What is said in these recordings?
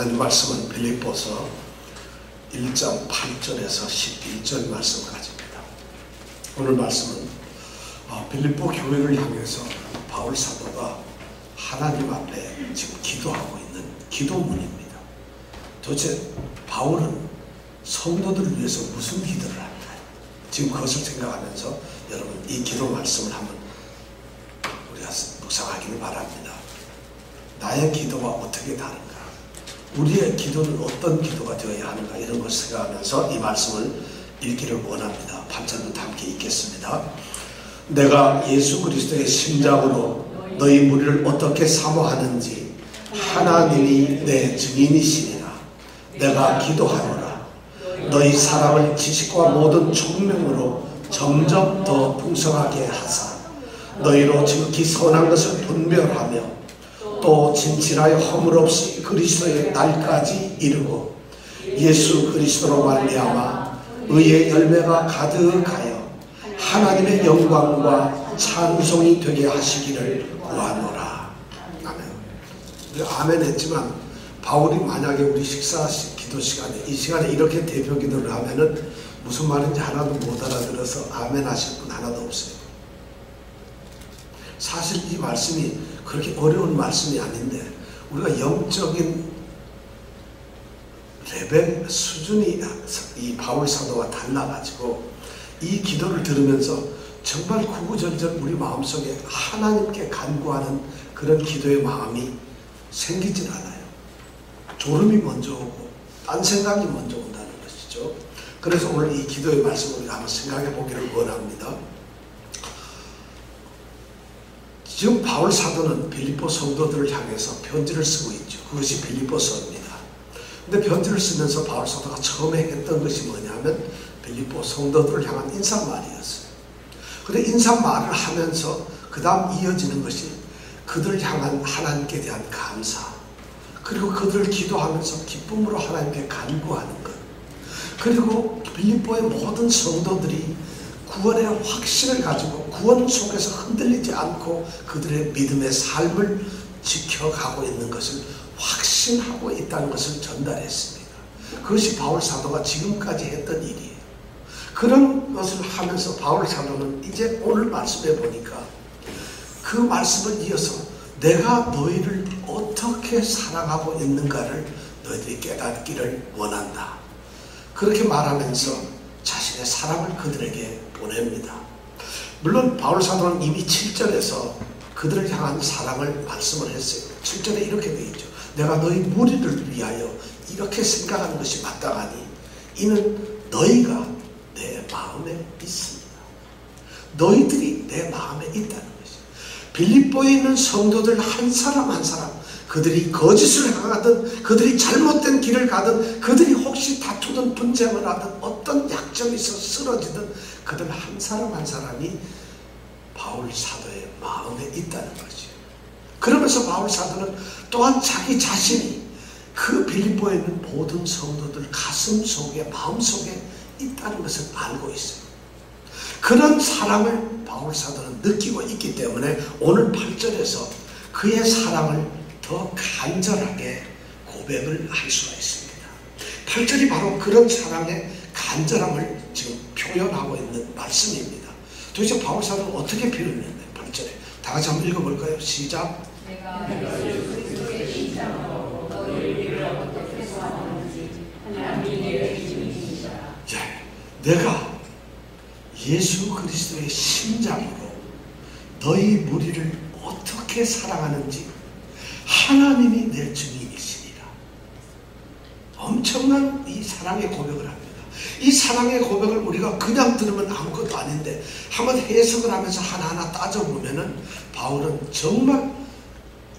하나님 말씀은 빌립보서 1장 8절에서 11절 말씀까지입니다. 오늘 말씀은 빌립보 교회를 향해서 바울 사도가 하나님 앞에 지금 기도하고 있는 기도문입니다. 도대체 바울은 성도들을 위해서 무슨 기도를 할까요? 지금 그것을 생각하면서 여러분 이 기도 말씀을 한번 우리가 묵상하기를 바랍니다. 나의 기도와 어떻게 다른가? 우리의 기도는 어떤 기도가 되어야 하는가? 이런 것을 생각하면서 이 말씀을 읽기를 원합니다. 8절부터 함께 읽겠습니다. 내가 예수 그리스도의 심장으로 너희 무리를 어떻게 사모하는지 하나님이 내 증인이시니라. 내가 기도하노라. 너희 사랑을 지식과 모든 총명으로 점점 더 풍성하게 하사 너희로 지극히 선한 것을 분별하며 또 진실하여 허물 없이 그리스도의 날까지 이르고 예수 그리스도로 말미암아 의의 열매가 가득하여 하나님의 영광과 찬송이 되게 하시기를 구하노라. 아멘. 우리가 아멘 했지만 바울이 만약에 우리 식사 기도 시간에 이 시간에 이렇게 대표 기도를 하면은 무슨 말인지 하나도 못 알아들어서 아멘 하실 분 하나도 없어요. 사실 이 말씀이 그렇게 어려운 말씀이 아닌데 우리가 영적인 레벨 수준이 이 바울 사도와 달라가지고 이 기도를 들으면서 정말 구구절절 우리 마음속에 하나님께 간구하는 그런 기도의 마음이 생기질 않아요. 졸음이 먼저 오고 딴 생각이 먼저 온다는 것이죠. 그래서 오늘 이 기도의 말씀을 우리가 한번 생각해 보기를 원합니다. 지금 바울 사도는 빌립보 성도들을 향해서 편지를 쓰고 있죠. 그것이 빌립보서입니다. 근데 편지를 쓰면서 바울 사도가 처음에 했던 것이 뭐냐면 빌립보 성도들을 향한 인사말이었어요. 근데 인사말을 하면서 그 다음 이어지는 것이 그들을 향한 하나님께 대한 감사, 그리고 그들을 기도하면서 기쁨으로 하나님께 간구하는 것, 그리고 빌립보의 모든 성도들이 구원의 확신을 가지고 구원 속에서 흔들리지 않고 그들의 믿음의 삶을 지켜가고 있는 것을 확신하고 있다는 것을 전달했습니다. 그것이 바울 사도가 지금까지 했던 일이에요. 그런 것을 하면서 바울 사도는 이제 오늘 말씀해 보니까 그 말씀을 이어서 내가 너희를 어떻게 사랑하고 있는가를 너희들이 깨닫기를 원한다. 그렇게 말하면서 자신의 사랑을 그들에게 보냅니다. 물론 바울 사도는 이미 7절에서 그들을 향한 사랑을 말씀을 했어요. 7절에 이렇게 되어 있죠. 내가 너희 무리를 위하여 이렇게 생각하는 것이 마땅하니 이는 너희가 내 마음에 있습니다. 너희들이 내 마음에 있다는 것이죠. 빌립보에 있는 성도들 한 사람 한 사람, 그들이 거짓을 행하든 그들이 잘못된 길을 가든 그들이 혹시 다투든 분쟁을 하든 어떤 약점이 있어 쓰러지든 그들 한 사람 한 사람이 바울 사도의 마음에 있다는 거죠. 그러면서 바울 사도는 또한 자기 자신이 그 빌립보에 있는 모든 성도들 가슴 속에 마음 속에 있다는 것을 알고 있어요. 그런 사랑을 바울 사도는 느끼고 있기 때문에 오늘 8절에서 그의 사랑을 더 간절하게 고백을 할 수가 있습니다. 8절이 바로 그런 사랑의 간절함을 지금 표현하고 있는 말씀입니다. 도대체 바울 사도는 어떻게 표현했나요? 8절에 다 같이 한번 읽어볼까요? 시작. 내가 예수 그리스도의 심장으로 너희를 어떻게 사랑하는지 하나님이 내 증인이시라. 내가 예수 그리스도의 심장으로 너희 무리를 어떻게 사랑하는지 하나님이 내 증인이시니라. 엄청난 이 사랑의 고백을 합니다. 이 사랑의 고백을 우리가 그냥 들으면 아무것도 아닌데 한번 해석을 하면서 하나하나 따져보면은 바울은 정말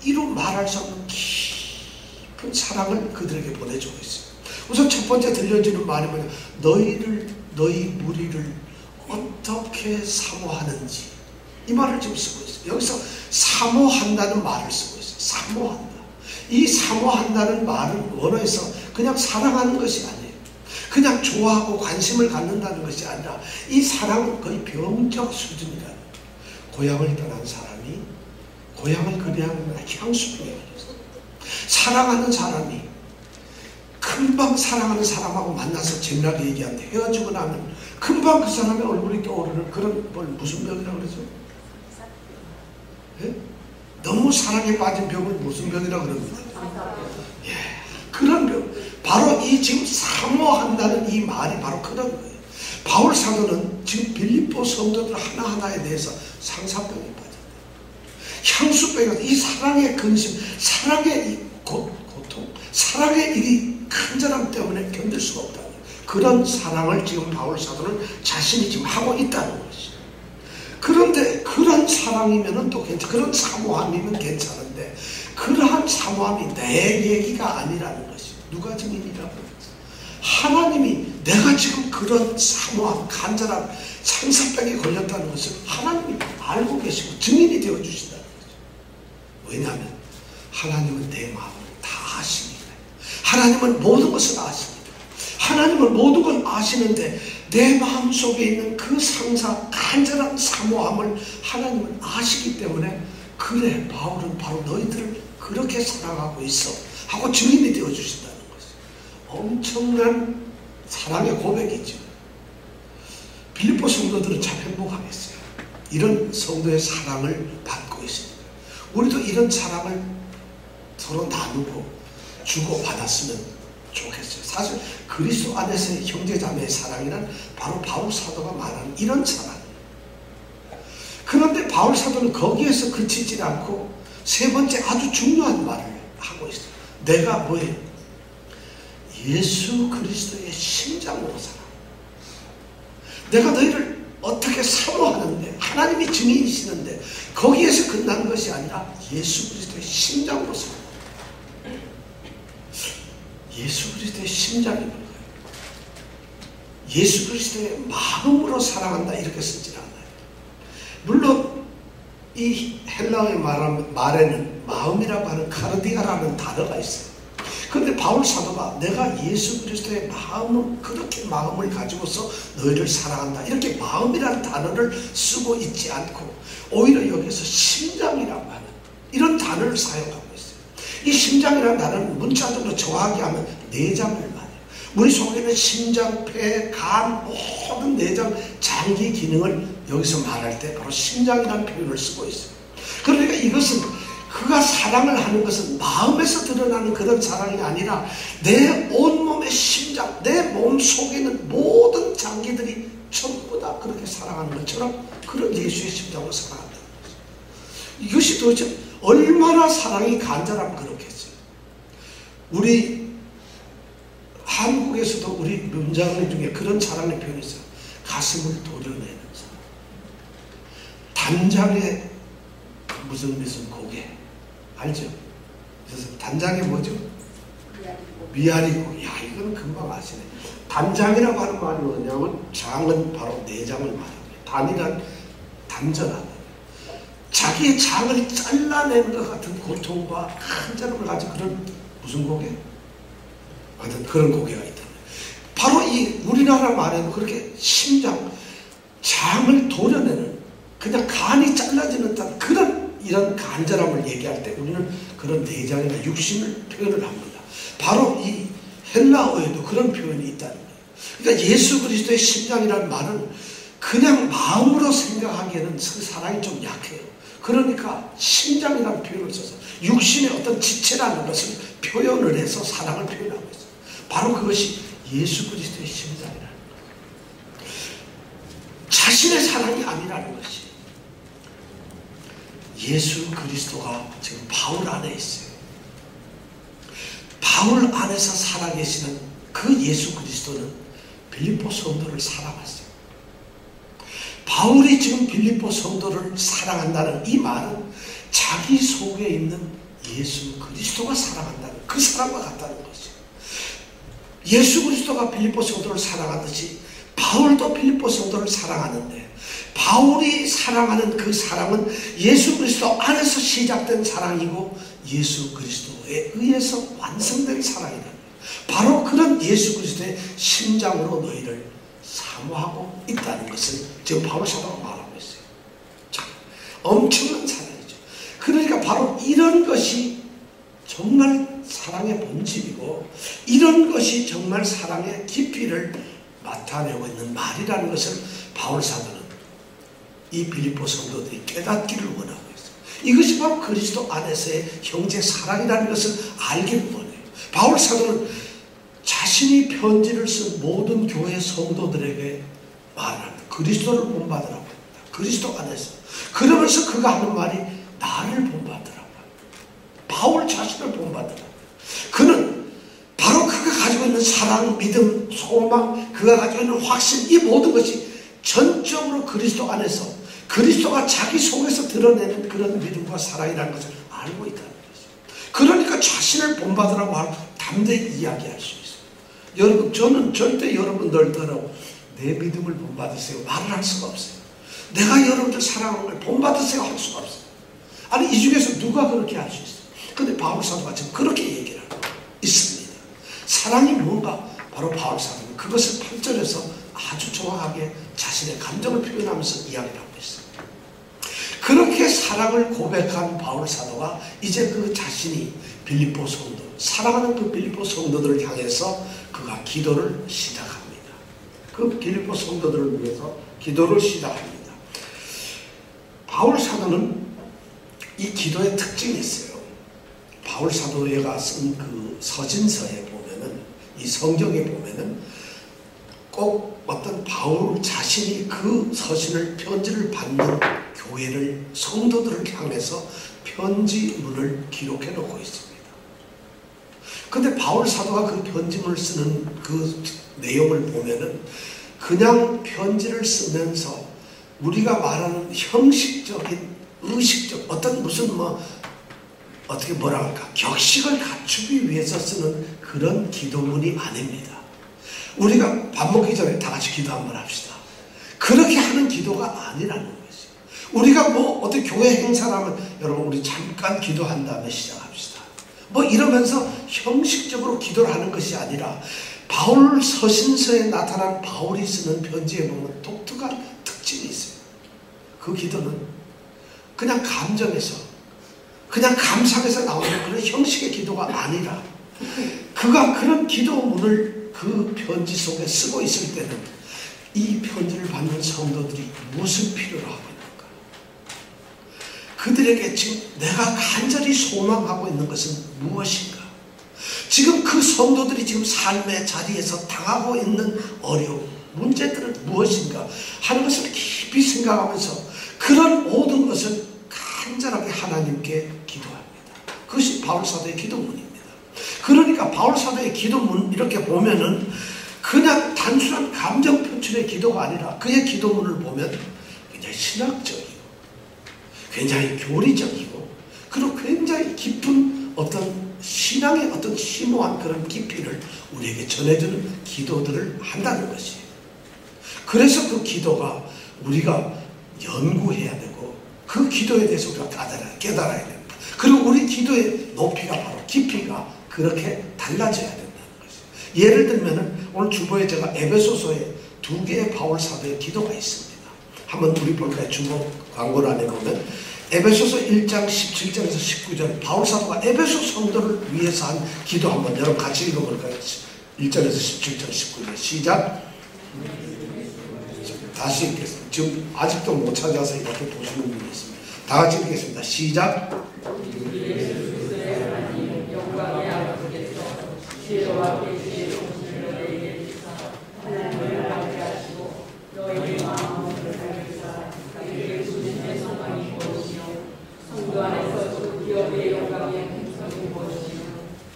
이루 말할 수 없는 깊은 사랑을 그들에게 보내주고 있어요. 우선 첫 번째 들려주는 말이 뭐냐, 너희 무리를 어떻게 사모하는지, 이 말을 지금 쓰고 있어요. 여기서 사모한다는 말을 쓰고 있어요. 사모한다. 이 사모한다는 말은 원어에서 그냥 사랑하는 것이 아니에요. 그냥 좋아하고 관심을 갖는다는 것이 아니라 이 사랑은 거의 병적 수준이라는 거예요. 고향을 떠난 사람이 고향을 그리하는 향수병이에요. 사랑하는 사람이 금방 사랑하는 사람하고 만나서 진하게 얘기하는데 헤어지고 나면 금방 그 사람의 얼굴이 떠오르는 그런 뭘 무슨 병이라고 그러죠? 예? 너무 사랑에 빠진 병을 무슨 병이라고 그럽니다. 예, 그런 병. 바로 이 지금 사모한다는 이 말이 바로 그런 거예요. 바울 사도는 지금 빌립보 성도들 하나하나에 대해서 상사병에 빠졌다. 향수병이 이 사랑의 근심, 사랑의 이 고통, 사랑의 이 간절함 때문에 견딜 수가 없다는 그런 사랑을 지금 바울 사도는 자신이 지금 하고 있다는 것이죠. 그런데 그런 사랑이면은 또 그런 사모함이면 괜찮은데 그러한 사모함이 내 얘기가 아니라는 것이 누가 증인이라고? 하나님이 내가 지금 그런 사모함, 간절함, 상사병에 걸렸다는 것을 하나님이 알고 계시고 증인이 되어 주신다는 거죠. 왜냐하면 하나님은 내 마음을 다 아십니다. 하나님은 모든 것을 아십니다. 하나님은 모든 걸 아시는데 내 마음속에 있는 그 상사, 간절한 사모함을 하나님은 아시기 때문에 그래, 바울은 바로 너희들을 그렇게 사랑하고 있어 하고 증인이 되어 주신다는 것이죠. 엄청난 사랑의 고백이죠. 빌립보 성도들은 참 행복하겠어요. 이런 성도의 사랑을 받고 있습니다. 우리도 이런 사랑을 서로 나누고 주고 받았으면 좋겠어요. 사실 그리스도 안에서의 형제자매의 사랑이란 바로 바울 사도가 말하는 이런 사랑이에요. 그런데 바울 사도는 거기에서 그치지 않고 세 번째 아주 중요한 말을 하고 있어요. 내가 뭐예요? 예수 그리스도의 심장으로 살아. 내가 너희를 어떻게 사모하는데 하나님이 증인이시는데 거기에서 끝난 것이 아니라 예수 그리스도의 심장으로 살아. 예수 그리스도의 심장이 뭘까요? 예수 그리스도의 마음으로 사랑한다 이렇게 쓰지 않아요. 물론 이 헬라어의 말에는 마음이라고 하는 카르디아라는 단어가 있어요. 그런데 바울 사도가 내가 예수 그리스도의 마음을 그렇게 마음을 가지고서 너희를 사랑한다 이렇게 마음이라는 단어를 쓰고 있지 않고 오히려 여기서 심장이라고 하는 이런 단어를 사용하고 있어요. 이 심장이라는 단어는 문자적으로 정확하게 하면 내장을 말해요. 우리 속에 있는 심장, 폐, 간 모든 내장, 장기 기능을 여기서 말할 때 바로 심장이라는 표현을 쓰고 있어요. 그러니까 이것은 그가 사랑을 하는 것은 마음에서 드러나는 그런 사랑이 아니라 내 온몸의 심장, 내 몸 속에 있는 모든 장기들이 전부 다 그렇게 사랑하는 것처럼 그런 예수의 심장으로 사랑한다는 거죠. 이것이 도대체 얼마나 사랑이 간절하면 그렇겠어요. 우리 한국에서도 우리 문장 중에 그런 사랑의 표현이 있어요. 가슴을 도려내는 사랑. 단장의 무슨 고개 알죠? 그래서 단장이 뭐죠? 미아리고. 야, 이건 금방 아시네. 단장이라고 하는 말이 뭐냐면 장은 바로 내장을 말합니다. 단이란 단전하다. 자기의 장을 잘라내는 것 같은 고통과 간절함을 가진 그런 무슨 고개? 하여튼 그런 고개가 있다. 바로 이 우리나라 말에는 그렇게 심장, 장을 도려내는 그냥 간이 잘라지는 듯한 그런 이런 간절함을 얘기할 때 우리는 그런 내장이나 육신을 표현을 합니다. 바로 이 헬라어에도 그런 표현이 있다는 거예요. 그러니까 예수 그리스도의 심장이라는 말은 그냥 마음으로 생각하기에는 그 사랑이 좀 약해요. 그러니까 심장이라는 표현을 써서 육신의 어떤 지체라는 것을 표현을 해서 사랑을 표현하고 있어요. 바로 그것이 예수 그리스도의 심장이라는 거예요. 자신의 사랑이 아니라는 것이 예수 그리스도가 지금 바울 안에 있어요. 바울 안에서 살아계시는 그 예수 그리스도는 빌립보 성도를 사랑하세요. 바울이 지금 빌립보 성도를 사랑한다는 이 말은 자기 속에 있는 예수 그리스도가 사랑한다는 그 사랑과 같다는 것이에요. 예수 그리스도가 빌립보 성도를 사랑하듯이 바울도 빌립보 성도를 사랑하는데 바울이 사랑하는 그 사랑은 예수 그리스도 안에서 시작된 사랑이고 예수 그리스도에 의해서 완성된 사랑이다. 바로 그런 예수 그리스도의 심장으로 너희를 사모하고 있다는 것을 지금 바울 사도가 말하고 있어요. 자, 엄청난 사랑이죠. 그러니까 바로 이런 것이 정말 사랑의 본질이고 이런 것이 정말 사랑의 깊이를 나타내고 있는 말이라는 것을 바울 사도는 이 빌립보 성도들이 깨닫기를 원하고 있어요. 이것이 바로 그리스도 안에서의 형제 사랑이라는 것을 알기를 원해요. 바울 사도는 자신이 편지를 쓴 모든 교회 성도들에게 말합니다. 그리스도를 본받으라고 합니다. 그리스도 안에서. 그러면서 그가 하는 말이 나를 본받으라고 합니다. 바울 자신을 본받으라고. 그는 바로 그가 가지고 있는 사랑, 믿음, 소망, 그가 가지고 있는 확신, 이 모든 것이 전적으로 그리스도 안에서 그리스도가 자기 속에서 드러내는 그런 믿음과 사랑이라는 것을 알고 있다는 것이죠. 그러니까 자신을 본받으라고 하고 담대히 이야기할 수 있어요. 여러분, 저는 절대 여러분들처럼 내 믿음을 본받으세요 말을 할 수가 없어요. 내가 여러분들 사랑하는 걸 본받으세요 할 수가 없어요. 아니, 이 중에서 누가 그렇게 할 수 있어요? 근데 바울 사도가 지금 그렇게 얘기를 하고 있습니다. 사랑이 뭔가? 바로 바울 사도는 그것을 8절에서 아주 정확하게 자신의 감정을 표현하면서 이야기를 하고 있어요. 그렇게 사랑을 고백한 바울 사도가 이제 그 자신이 빌립보 성도, 사랑하는 그 빌립보 성도들을 향해서 그가 기도를 시작합니다. 그 빌립보 성도들을 위해서 기도를 시작합니다. 바울 사도는 이 기도의 특징이 있어요. 바울 사도가 쓴 그 서신서에 보면은, 이 성경에 보면은 꼭 어떤 바울 자신이 그 서신을, 편지를 받는 교회를, 성도들을 향해서 편지문을 기록해 놓고 있습니다. 근데 바울 사도가 그 편지문을 쓰는 그 내용을 보면은 그냥 편지를 쓰면서 우리가 말하는 형식적인, 의식적, 어떤 무슨 어떻게 뭐라 할까, 격식을 갖추기 위해서 쓰는 그런 기도문이 아닙니다. 우리가 밥 먹기 전에 다 같이 기도 한번 합시다. 그렇게 하는 기도가 아니라는 것이죠. 우리가 어떻게 교회 행사를 하면 여러분 우리 잠깐 기도한 다음에 시작합시다. 이러면서 형식적으로 기도를 하는 것이 아니라 바울 서신서에 나타난 바울이 쓰는 편지에 보면 독특한 특징이 있어요. 그 기도는 그냥 감정에서, 그냥 감상에서 나오는 그런 형식의 기도가 아니라 그가 그런 기도문을 그 편지 속에 쓰고 있을 때는 이 편지를 받는 성도들이 무엇을 필요로 하고 있는가? 그들에게 지금 내가 간절히 소망하고 있는 것은 무엇인가? 지금 그 성도들이 지금 삶의 자리에서 당하고 있는 어려움, 문제들은 무엇인가 하는 것을 깊이 생각하면서 그런 모든 것을 간절하게 하나님께 기도합니다. 그것이 바울 사도의 기도문입니다. 그러니까 바울 사도의 기도문 이렇게 보면은 그냥 단순한 감정 표출의 기도가 아니라 그의 기도문을 보면 굉장히 신학적이고 굉장히 교리적이고 그리고 굉장히 깊은 어떤 신앙의 어떤 심오한 그런 깊이를 우리에게 전해주는 기도들을 한다는 것이에요. 그래서 그 기도가 우리가 연구해야 되고 그 기도에 대해서 우리가 깨달아야 됩니다. 그리고 우리 기도의 높이가 바로 깊이가 그렇게 달라져야 된다는 것이에요. 예를 들면 오늘 주보에 제가 에베소서에 2개의 바울 사도의 기도가 있습니다. 한번 우리 볼까요? 주보 광고란에 보면 에베소서 1장 17절에서 19절 바울 사도가 에베소 성도를 위해서 한 기도 한번 여러분 같이 읽어볼까요? 1절에서 17절 19절 시작. 다시 읽겠습니다. 지금 아직도 못 찾아서 이렇게 보시는 분이 있습니다. 다 같이 읽겠습니다. 시작.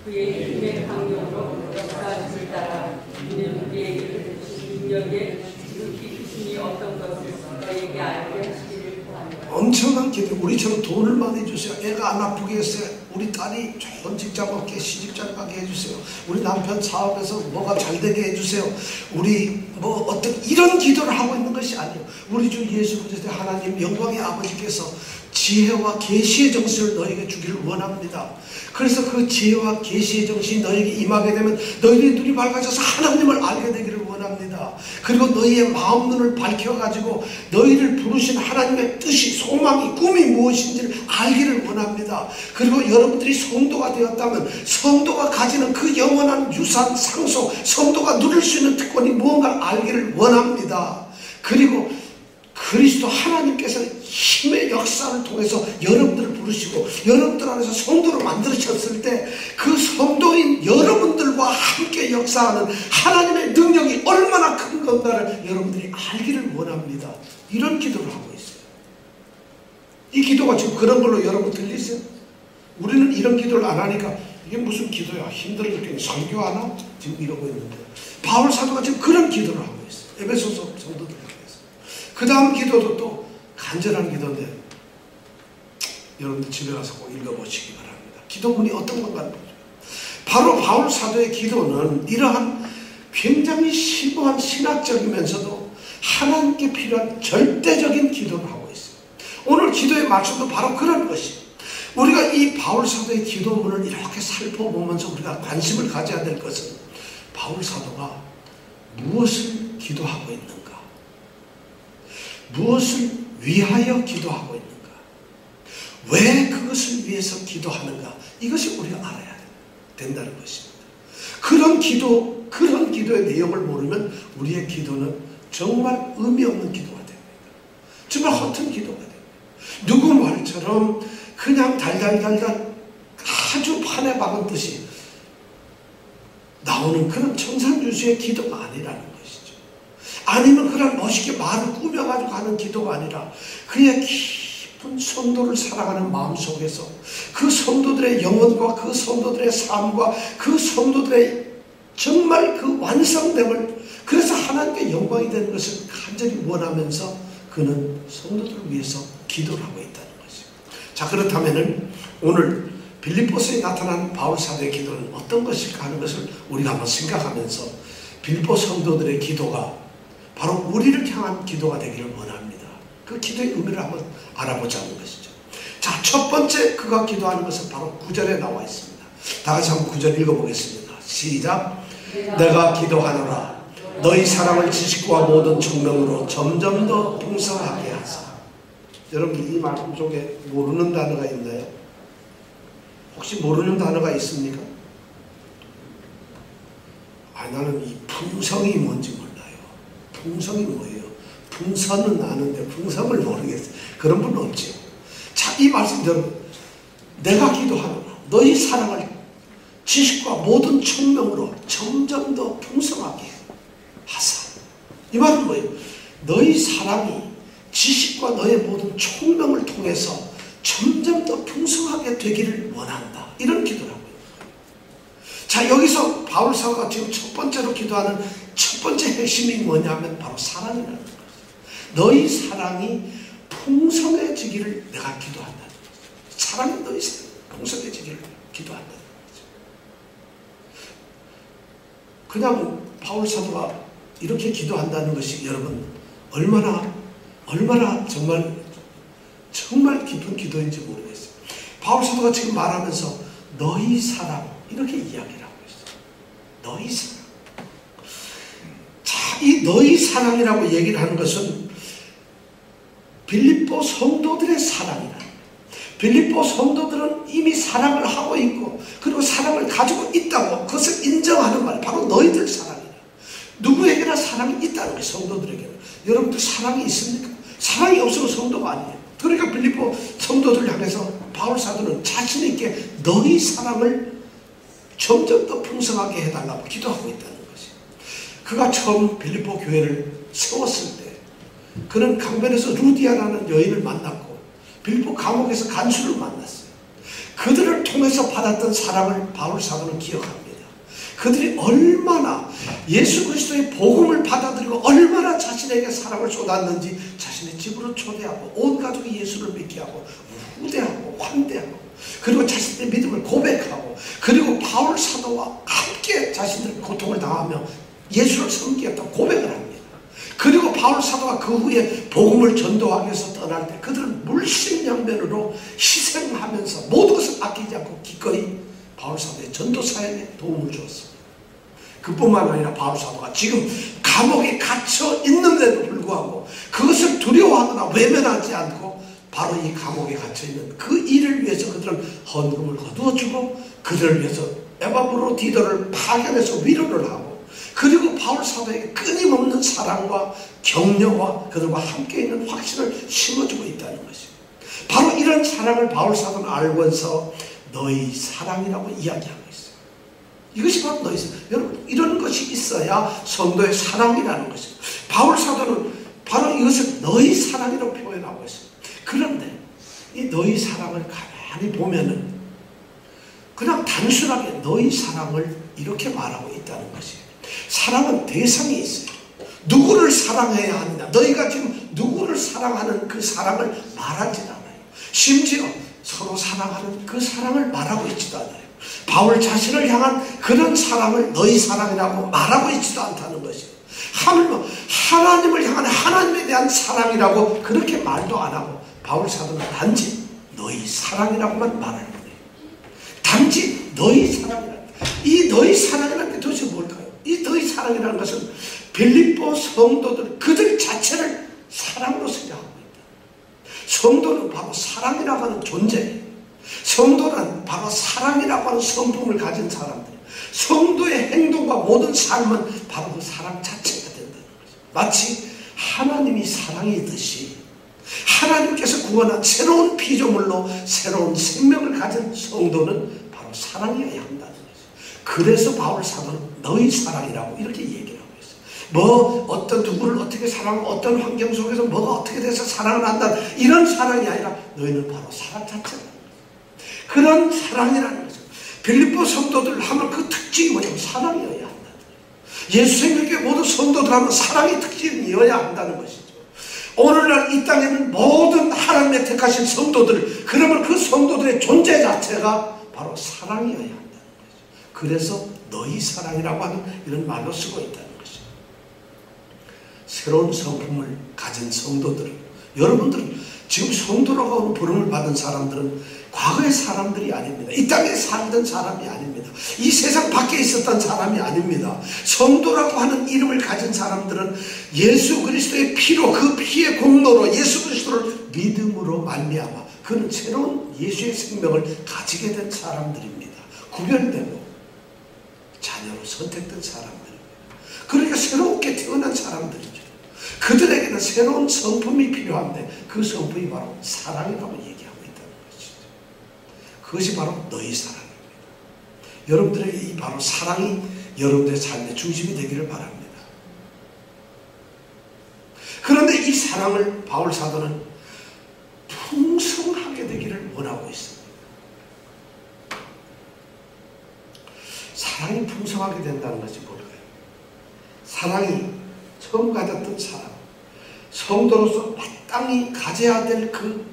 그의 힘의 강력으로 역사하심을 따라 이는 우리에게 능력에 지극히 크심이 어떤 것을 너에게 알게 하시기를 구합니다. 엄청난 기도. 우리처럼 돈을 많이 주세요. 애가 안 아프게 해주세요. 우리 딸이 좋은 직장 얻게, 시집 잘 가게 해주세요. 우리 남편 사업에서 뭐가 잘 되게 해주세요. 우리 어떤 이런 기도를 하고 있는 것이 아니에요. 우리 주 예수 그리스도의 하나님 영광의 아버지께서 지혜와 계시의 정신을 너에게 주기를 원합니다. 그래서 그 지혜와 계시의 정신이 너에게 임하게 되면 너희의 눈이 밝아져서 하나님을 알게 되기를 원합니다. 그리고 너희의 마음 눈을 밝혀가지고 너희를 부르신 하나님의 뜻이, 소망이, 꿈이 무엇인지를 알기를 원합니다. 그리고 여러분들이 성도가 되었다면 성도가 가지는 그 영원한 유산, 상속, 성도가 누릴 수 있는 특권이 무언가를 알기를 원합니다. 그리고 그리스도 하나님께서 힘의 역사를 통해서 여러분들을 부르시고 여러분들 안에서 성도를 만드셨을 때 그 성도인 여러분들과 함께 역사하는 하나님의 능력이 얼마나 큰 건가를 여러분들이 알기를 원합니다. 이런 기도를 하고 있어요. 이 기도가 지금 그런 걸로 여러분 들리세요? 우리는 이런 기도를 안 하니까 이게 무슨 기도야? 힘들어 죽겠네. 설교하나? 지금 이러고 있는데 바울 사도가 지금 그런 기도를 하고 있어요. 에베소서 성도들 위해서. 그 다음 기도도 또 간절한 기도인데 여러분들 집에 가서 꼭 읽어보시기 바랍니다. 기도문이 어떤 건가 보죠. 바로 바울 사도의 기도는 이러한 굉장히 심오한 신학적이면서도 하나님께 필요한 절대적인 기도를 하고 있어요. 오늘 기도의 말씀도 바로 그런 것이에요. 우리가 이 바울 사도의 기도문을 이렇게 살펴보면서 우리가 관심을 가져야 될 것은 바울 사도가 무엇을 기도하고 있는가? 무엇을 위하여 기도하고 있는가? 왜 그것을 위해서 기도하는가? 이것이 우리가 알아야 된다는 것입니다. 그런 기도의 내용을 모르면 우리의 기도는 정말 의미 없는 기도가 됩니다. 정말 허튼 기도가 됩니다. 누구 말처럼 그냥 달달달달 아주 판에 박은 듯이 나오는 그런 청산유수의 기도가 아니라는 것이죠. 아니면 그런 멋있게 말을 꾸며가지고 하는 기도가 아니라 그의 깊은 성도를 사랑하는 마음속에서 그 성도들의 영혼과 그 성도들의 삶과 그 성도들의 정말 그 완성됨을, 그래서 하나님께 영광이 되는 것을 간절히 원하면서 그는 성도들을 위해서 기도를 하고 있다는 것입니다. 자, 그렇다면 오늘 빌립보서에 나타난 바울 사도의 기도는 어떤 것일까 하는 것을 우리가 한번 생각하면서 빌립보 성도들의 기도가 바로 우리를 향한 기도가 되기를 원합니다. 그 기도의 의미를 한번 알아보자는 것이죠. 자, 첫 번째 그가 기도하는 것은 바로 9절에 나와 있습니다. 다 같이 한번 9절 읽어보겠습니다. 시작. 내가 기도하노라 너희 사랑을 지식과 모든 총명으로 점점 더 풍성하게 하사. 여러분 이 말씀 속에 모르는 단어가 있나요? 혹시 모르는 단어가 있습니까? 나는 이 풍성이 뭔지 몰라요. 풍성이 뭐예요? 풍선은 아는데 풍성을 모르겠어요. 그런 분 없죠. 자, 이 말씀대로 내가 기도하노라 너희 사랑을 지식과 모든 총명으로 점점 더 풍성하게 하사. 이 말은 뭐예요? 너희 사랑이 지식과 너의 모든 총명을 통해서 점점 더 풍성하게 되기를 원한다. 이런 기도를 하고 있어요. 자, 여기서 바울 사도가 지금 첫 번째로 기도하는 첫 번째 핵심이 뭐냐면 바로 사랑이라는 거예요. 너희 사랑이 풍성해지기를 내가 기도한다는 거예요. 사랑이 너희 사랑이 풍성해지기를 기도한다는 거예요. 그냥 바울 사도가 이렇게 기도한다는 것이 여러분 얼마나 정말 깊은 기도인지 모르겠어요. 바울 사도가 지금 말하면서 너희 사랑 이렇게 이야기를 하고 있어요. 너희 사랑. 자, 이 너희 사랑이라고 얘기를 하는 것은 빌립보 성도들의 사랑이다. 빌립보 성도들은 이미 사랑을 하고 있고 그리고 사랑을 가지고 있다고 그것을 인정하는 말, 바로 너희들 사랑이다. 누구에게나 사랑이 있다는 거예요. 성도들에게는. 여러분들 사랑이 있습니까? 사랑이 없으면 성도가 아니에요. 그러니까 빌립보 성도들 향해서 바울 사도는 자신 있게 너희 사랑을 점점 더 풍성하게 해달라고 기도하고 있다는 것이에요. 그가 처음 빌립보 교회를 세웠을 때 그는 강변에서 루디아라는 여인을 만났고 빌립보 감옥에서 간수를 만났어요. 그들을 통해서 받았던 사랑을 바울 사도는 기억합니다. 그들이 얼마나 예수 그리스도의 복음을 받아들이고 얼마나 자신에게 사랑을 쏟았는지 자신의 집으로 초대하고 온 가족이 예수를 믿게 하고 후대하고 환대하고 그리고 자신의 믿음을 고백하고 그리고 바울 사도와 함께 자신들의 고통을 당하며 예수를 섬기겠다고 고백을 합니다. 그리고 바울 사도가 그 후에 복음을 전도하기 위해서 떠날 때 그들은 물심양면으로 희생하면서 모든 것을 아끼지 않고 기꺼이 바울 사도의 전도 사역에 도움을 주었습니다. 그뿐만 아니라 바울 사도가 지금 감옥에 갇혀 있는데도 불구하고 그것을 두려워하거나 외면하지 않고 바로 이 감옥에 갇혀있는 그 일을 위해서 그들은 헌금을 거두어주고 그들을 위해서 에바브로디도를 파견해서 위로를 하고 그리고 바울 사도에게 끊임없는 사랑과 격려와 그들과 함께 있는 확신을 심어주고 있다는 것입니다. 바로 이런 사랑을 바울 사도는 알면서 너희 사랑이라고 이야기하고 있어요. 이것이 바로 너희 사랑. 여러분 이런 것이 있어야 성도의 사랑이라는 것입니다. 바울 사도는 바로 이것을 너희 사랑이라고 표현하고 있어요. 그런데 이 너희 사랑을 가만히 보면은 그냥 단순하게 너희 사랑을 이렇게 말하고 있다는 것이에요. 사랑은 대상이 있어요. 누구를 사랑해야 하느냐. 너희가 지금 누구를 사랑하는 그 사랑을 말하지 않아요. 심지어 서로 사랑하는 그 사랑을 말하고 있지도 않아요. 바울 자신을 향한 그런 사랑을 너희 사랑이라고 말하고 있지도 않다는 것이에요. 하나님을 향한 하나님에 대한 사랑이라고 그렇게 말도 안 하고 바울 사도는 단지 너희 사랑이라고만 말하는 거예요. 단지 너희 사랑이라는 이 너희 사랑이라는 게 도대체 뭘까요? 이 너희 사랑이라는 것은 빌립보 성도들 그들 자체를 사랑으로 생각하고 있다. 성도는 바로 사랑이라고 하는 존재예요. 성도는 바로 사랑이라고 하는 성품을 가진 사람들. 성도의 행동과 모든 삶은 바로 그 사랑 자체가 된다는 거죠. 마치 하나님이 사랑이듯이 하나님께서 구원한 새로운 피조물로 새로운 생명을 가진 성도는 바로 사랑이어야 한다는 거죠. 그래서 바울 사도는 너희 사랑이라고 이렇게 얘기를 하고 있어요. 뭐 어떤 누구를 어떻게 사랑하고 어떤 환경 속에서 뭐가 어떻게 돼서 사랑을 한다 이런 사랑이 아니라 너희는 바로 사랑 자체라는 거죠. 그런 사랑이라는 거죠. 빌립보 성도들 하면 그 특징이 뭐냐면 사랑이어야 한다는 거예요. 예수 생명교회 모든 성도들 하면 사랑의 특징이어야 한다는 것이죠. 오늘날 이 땅에는 모든 하나님의 택하신 성도들 그러면 그 성도들의 존재 자체가 바로 사랑이어야 한다는 거죠. 그래서 너희 사랑이라고 하는 이런 말로 쓰고 있다는 것이죠. 새로운 성품을 가진 성도들은 여러분들은 지금 성도라고 하는 부름을 받은 사람들은 과거의 사람들이 아닙니다. 이 땅에 살던 사람이 아닙니다. 이 세상 밖에 있었던 사람이 아닙니다. 성도라고 하는 이름을 가진 사람들은 예수 그리스도의 피로 그 피의 공로로 예수 그리스도를 믿음으로 말미암아 그는 새로운 예수의 생명을 가지게 된 사람들입니다. 구별되고 자녀로 선택된 사람들입니다. 그러니까 새롭게 태어난 사람들이죠. 그들에게는 새로운 성품이 필요한데 그 성품이 바로 사랑이라고 얘기합니다. 그것이 바로 너희 사랑입니다. 여러분들에게 이 바로 사랑이 여러분들의 삶의 중심이 되기를 바랍니다. 그런데 이 사랑을 바울 사도는 풍성하게 되기를 원하고 있습니다. 사랑이 풍성하게 된다는 것이 뭘까요? 사랑이 처음 가졌던 사랑, 성도로서 마땅히 가져야 될 그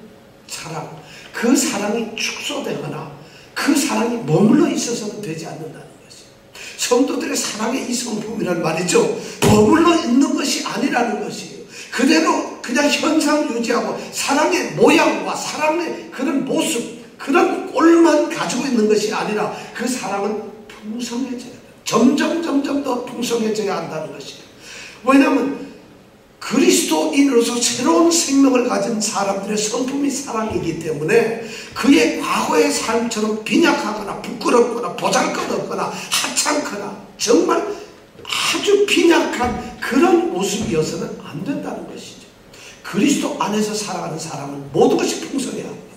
사랑, 그 사랑이 축소되거나 그 사랑이 머물러 있어서는 되지 않는다는 것이에요. 성도들의 사랑의 이 성품이란 말이죠. 머물러 있는 것이 아니라는 것이에요. 그대로 그냥 현상 유지하고 사랑의 모양과 사랑의 그런 모습, 그런 꼴만 가지고 있는 것이 아니라 그 사랑은 풍성해져야 돼요. 점점 더 풍성해져야 한다는 것이에요. 왜냐하면 그리스도인으로서 새로운 생명을 가진 사람들의 성품이 사랑이기 때문에 그의 과거의 삶처럼 빈약하거나 부끄럽거나 보잘것없거나 하찮거나 정말 아주 빈약한 그런 모습이어서는 안 된다는 것이죠. 그리스도 안에서 살아가는 사람은 모든 것이 풍성해야 합니다.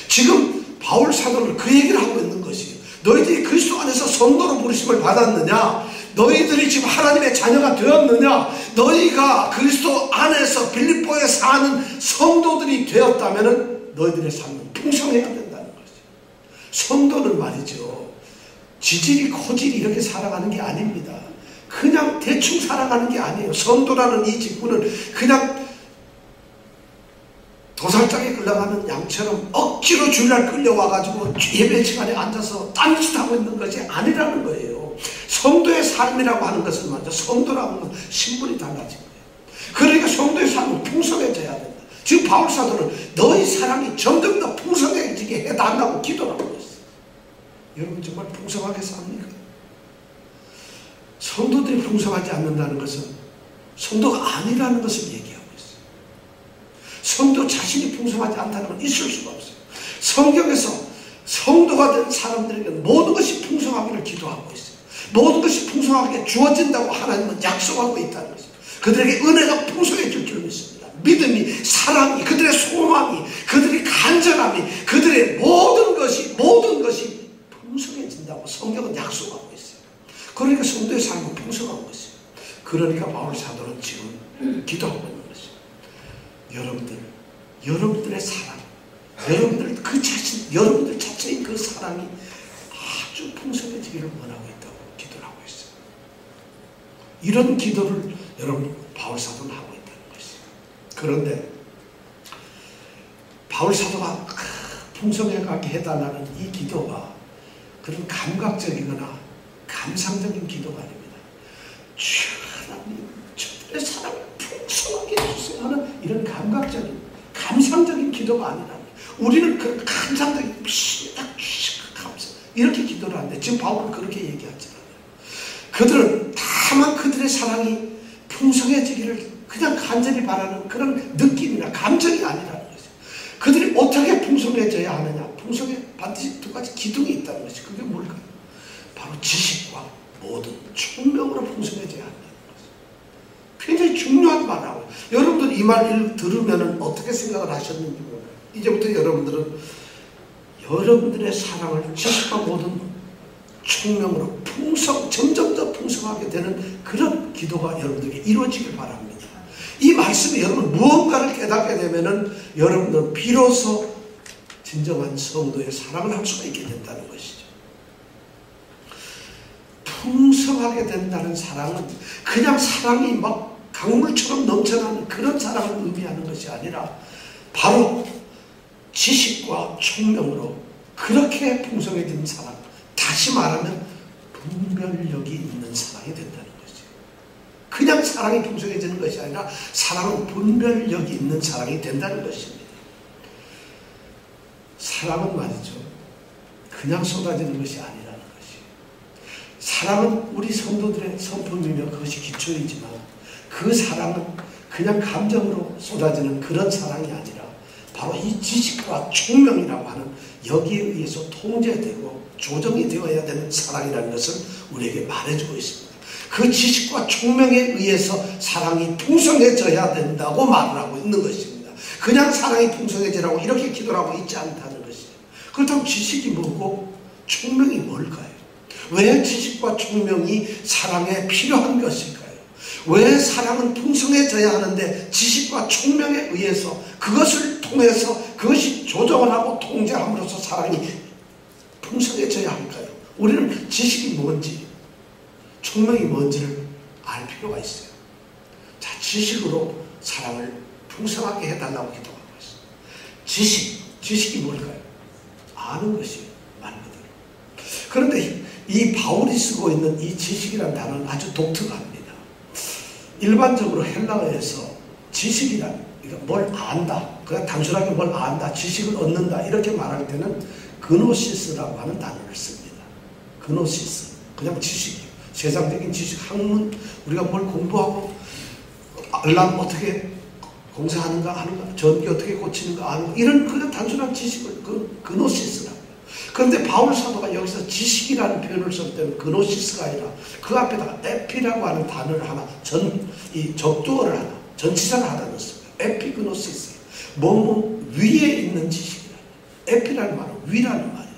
지금 바울 사도는 그 얘기를 하고 있는 것이에요. 너희들이 그리스도 안에서 성도로 부르심을 받았느냐? 너희들이 지금 하나님의 자녀가 되었느냐? 너희가 그리스도 안에서 빌립보에 사는 성도들이 되었다면 너희들의 삶은 풍성해야 된다는 거죠. 성도는 말이죠. 지질이 고질이 이렇게 살아가는 게 아닙니다. 그냥 대충 살아가는 게 아니에요. 성도라는 이 직분은 그냥 도살장에 끌려가는 양처럼 억지로 주일날 끌려와가지고 예배 시간에 앉아서 딴짓하고 있는 것이 아니라는 거예요. 성도의 삶이라고 하는 것은 먼저 성도라고 하는 신분이 달라진 거예요. 그러니까 성도의 삶은 풍성해져야 된다. 지금 바울 사도는 너희 사랑이 점점 더 풍성해지게 해달라고 기도를 하고 있어요. 여러분 정말 풍성하게 삽니까? 성도들이 풍성하지 않는다는 것은 성도가 아니라는 것을 얘기합니다. 성도 자신이 풍성하지 않다는 건 있을 수가 없어요. 성경에서 성도가 된 사람들에게 모든 것이 풍성하기를 기도하고 있어요. 모든 것이 풍성하게 주어진다고 하나님은 약속하고 있다는 것이죠. 그들에게 은혜가 풍성해질 줄 믿습니다. 믿음이, 사랑이, 그들의 소망이, 그들의 간절함이, 그들의 모든 것이 풍성해진다고 성경은 약속하고 있어요. 그러니까 성도의 삶은 풍성한 것이에요. 그러니까 바울 사도는 지금 기도하고 있는 것이에요. 여러분들의 사랑, 여러분들 자체의 그 사랑이 아주 풍성해지기를 원하고 있다고 기도를 하고 있어요. 이런 기도를 여러분 바울 사도는 하고 있다는 것이에요. 그런데 바울 사도가 풍성하게 해달라는 이 기도가 그런 감각적이거나 감상적인 기도가 아닙니다. 주 하나님, 저들의 사랑을 풍성하게 해주세요 하는 이런 감각적인, 감상적인 기도가 아니라 우리는 그런 감상적인 감사 이렇게 기도를 하는데 지금 바울은 그렇게 얘기하지 않아요. 그들은 다만 그들의 사랑이 풍성해지기를 그냥 간절히 바라는 그런 느낌이나 감정이 아니라는 거죠. 그들이 어떻게 풍성해져야 하느냐? 풍성에 반드시 두 가지 기둥이 있다는 것이 그게 뭘까요? 바로 지식과 모든 총명으로 풍성해져야 한다는 거죠. 굉장히 중요한 말이라고요. 여러분들 이 말 들으면 어떻게 생각을 하셨는지 몰라요. 이제부터 여러분들의 사랑을 지식과 모든 총명으로 점점 더 풍성하게 되는 그런 기도가 여러분들에게 이루어지길 바랍니다. 이 말씀이 여러분 무언가를 깨닫게 되면은 여러분들은 비로소 진정한 성도의 사랑을 할 수가 있게 된다는 것이죠. 풍성하게 된다는 사랑은 그냥 사랑이 막 강물처럼 넘쳐나는 그런 사랑을 의미하는 것이 아니라 바로 지식과 총명으로 그렇게 풍성해진 사랑, 다시 말하면 분별력이 있는 사랑이 된다는 것이죠. 그냥 사랑이 풍성해지는 것이 아니라 사랑은 분별력이 있는 사랑이 된다는 것입니다. 사랑은 말이죠, 그냥 쏟아지는 것이 아니라는 것이에요. 사랑은 우리 성도들의 성품이며 그것이 기초이지만 그 사랑은 그냥 감정으로 쏟아지는 그런 사랑이 아니라 바로 이 지식과 총명이라고 하는 여기에 의해서 통제되고 조정이 되어야 되는 사랑이라는 것을 우리에게 말해주고 있습니다. 그 지식과 총명에 의해서 사랑이 풍성해져야 된다고 말을 하고 있는 것입니다. 그냥 사랑이 풍성해지라고 이렇게 기도를 하고 있지 않다는 것이에요. 그렇다면 지식이 뭐고 총명이 뭘까요? 왜 지식과 총명이 사랑에 필요한 것일까요? 왜 사랑은 풍성해져야 하는데 지식과 총명에 의해서 그것을 통해서 그것이 조정을 하고 통제함으로써 사랑이 풍성해져야 할까요? 우리는 지식이 뭔지 총명이 뭔지를 알 필요가 있어요. 자, 지식으로 사랑을 풍성하게 해달라고 기도하고 있어요. 지식이 뭘까요? 아는 것이에요. 말 그대로. 그런데 이 바울이 쓰고 있는 이 지식이라는 단어는 아주 독특합니다. 일반적으로 헬라어에서 지식이란 뭘 안다, 그냥 단순하게 뭘 안다, 지식을 얻는다 이렇게 말할 때는 그노시스라고 하는 단어를 씁니다. 그노시스, 그냥 지식이에요. 세상적인 지식, 학문, 우리가 뭘 공부하고 알람 어떻게 공사하는가 하는가, 전기 어떻게 고치는가 아는가, 이런 그냥 단순한 지식을 그노시스라고 해요. 그런데 바울 사도가 여기서 지식이라는 표현을 쓸 때는 그노시스가 아니라 그 앞에다가 에피라고 하는 단어를 하나, 적두어를 하나, 전치사를 하나 넣습니다. 에피그노시스, 뭐뭐 위에 있는 지식이라. 에피라는 말은 위라는 말이에요.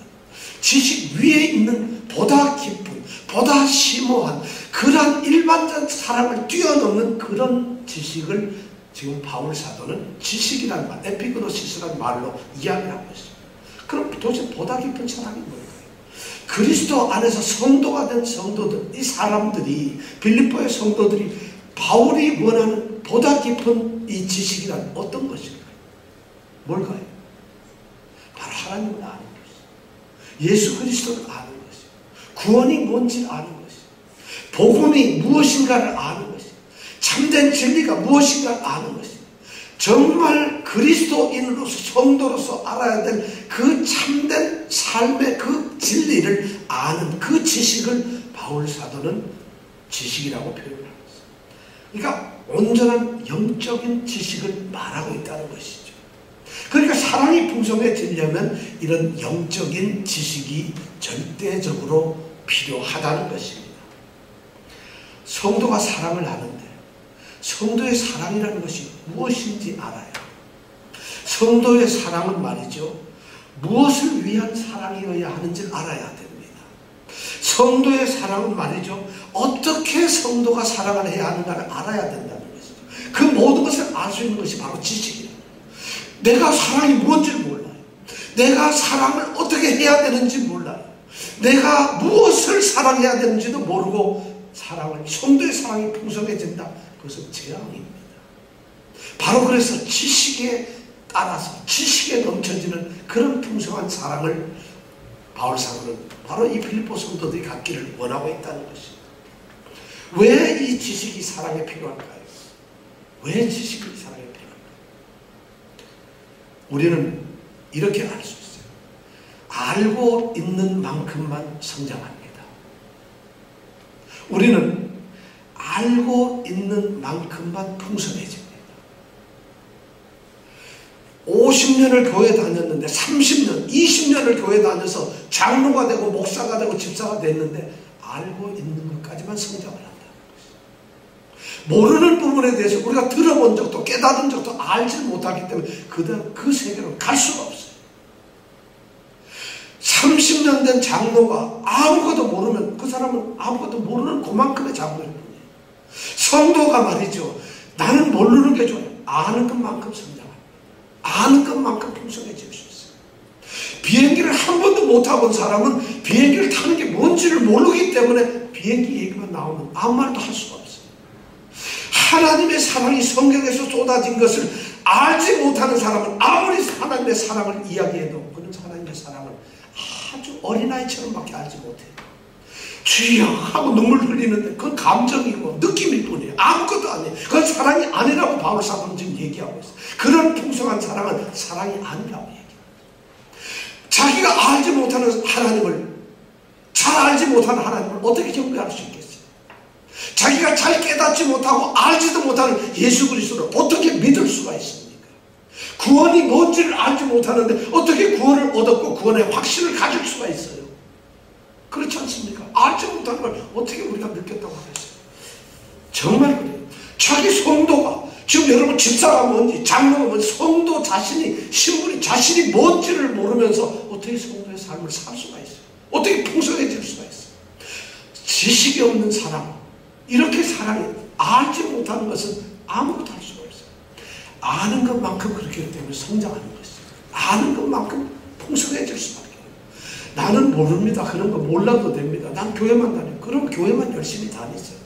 지식 위에 있는 보다 깊은, 보다 심오한 그런 일반적 사람을 뛰어넘는 그런 지식을 지금 바울 사도는 지식이라는 말, 에피그노시스라는 말로 이야기를 하고 있습니다. 그럼 도대체 보다 깊은 사랑이 뭘까요? 그리스도 안에서 성도가 된 성도들, 이 사람들이, 빌립보의 성도들이 바울이 원하는 보다 깊은 이 지식이란 어떤 것일까요? 뭘까요? 바로 하나님을 아는 것이죠. 예수 그리스도를 아는 것이죠. 구원이 뭔지 아는 것이죠. 복음이 무엇인가를 아는 것이죠. 참된 진리가 무엇인가를 아는 것이죠. 정말 그리스도인으로서 성도로서 알아야 될 그 참된 삶의 그 진리를 아는 그 지식을 바울 사도는 지식이라고 표현합니다. 그러니까 온전한 영적인 지식을 말하고 있다는 것이죠. 그러니까 사랑이 풍성해지려면 이런 영적인 지식이 절대적으로 필요하다는 것입니다. 성도가 사랑을 하는데 성도의 사랑이라는 것이 무엇인지 알아요. 성도의 사랑은 말이죠, 무엇을 위한 사랑이어야 하는지를 알아야 됩니다. 성도의 사랑은 말이죠, 어떻게 성도가 사랑을 해야 하는가를 알아야 된다는 것이죠. 그 모든 것을 알 수 있는 것이 바로 지식이에요. 내가 사랑이 무엇인지 몰라요. 내가 사랑을 어떻게 해야 되는지 몰라요. 내가 무엇을 사랑해야 되는지도 모르고 성도의 사랑이 풍성해진다. 그것은 재앙입니다. 바로 그래서 지식에 따라서 지식에 넘쳐지는 그런 풍성한 사랑을 바울 사도는 바로 이 필리포 성도들이 갖기를 원하고 있다는 것입니다. 왜 이 지식이 사랑에 필요할까요? 왜 지식이 사랑에 필요할까요? 우리는 이렇게 알 수 있어요. 알고 있는 만큼만 성장합니다. 우리는 알고 있는 만큼만 풍성해집니다. 50년을 교회 다녔는데 30년, 20년을 교회 다녀서 장로가 되고 목사가 되고 집사가 됐는데 알고 있는 것까지만 성장을 한다는 것이죠. 모르는 부분에 대해서 우리가 들어본 적도 깨달은 적도 알지 못하기 때문에 그 세계로 갈 수가 없어요. 30년 된 장로가 아무것도 모르면 그 사람은 아무것도 모르는 그만큼의 장로일 뿐이에요. 성도가 말이죠, 나는 모르는 게 좋아요. 아는 것만큼 성장합니다. 아는 것만큼 풍성해질 수 있어요. 비행기를 한 번도 못 타본 사람은 비행기를 타는 게 뭔지를 모르기 때문에 비행기 얘기만 나오면 아무 말도 할 수가 없어요. 하나님의 사랑이 성경에서 쏟아진 것을 알지 못하는 사람은 아무리 하나님의 사랑을 이야기해도 그는 하나님의 사랑을 아주 어린아이처럼밖에 알지 못해요. 주여 하고 눈물 흘리는데 그건 감정이고 느낌일 뿐이에요. 아무것도 아니에요. 그건 사랑이 아니라고 바울 사도는 지금 얘기하고 있어요. 그런 풍성한 사랑은 사랑이 아니라고 얘기해요. 자기가 알지 못하는 하나님을, 잘 알지 못하는 하나님을 어떻게 경배할 수 있겠어요? 자기가 잘 깨닫지 못하고 알지도 못하는 예수 그리스도를 어떻게 믿을 수가 있습니까? 구원이 뭔지를 알지 못하는데 어떻게 구원을 얻었고 구원의 확신을 가질 수가 있어요? 그렇지 않습니까? 알지 못하는 걸 어떻게 우리가 느꼈다고 하겠어요? 정말 그래요. 자기 성도가, 지금 여러분 집사가 뭔지 장로가 뭔지 성도 자신이, 신분이 자신이 뭔지를 모르면서 어떻게 성도의 삶을 살 수가 있어요? 어떻게 풍성해질 수가 있어요? 지식이 없는 사람, 이렇게 사랑해 알지 못하는 것은 아무것도 할 수가 없어요. 아는 것만큼 그렇기 때문에 성장하는 것이죠. 아는 것만큼 풍성해질 수밖에 없어요. 나는 모릅니다. 그런 거 몰라도 됩니다. 난 교회만 다녀요. 그럼 교회만 열심히 다니세요.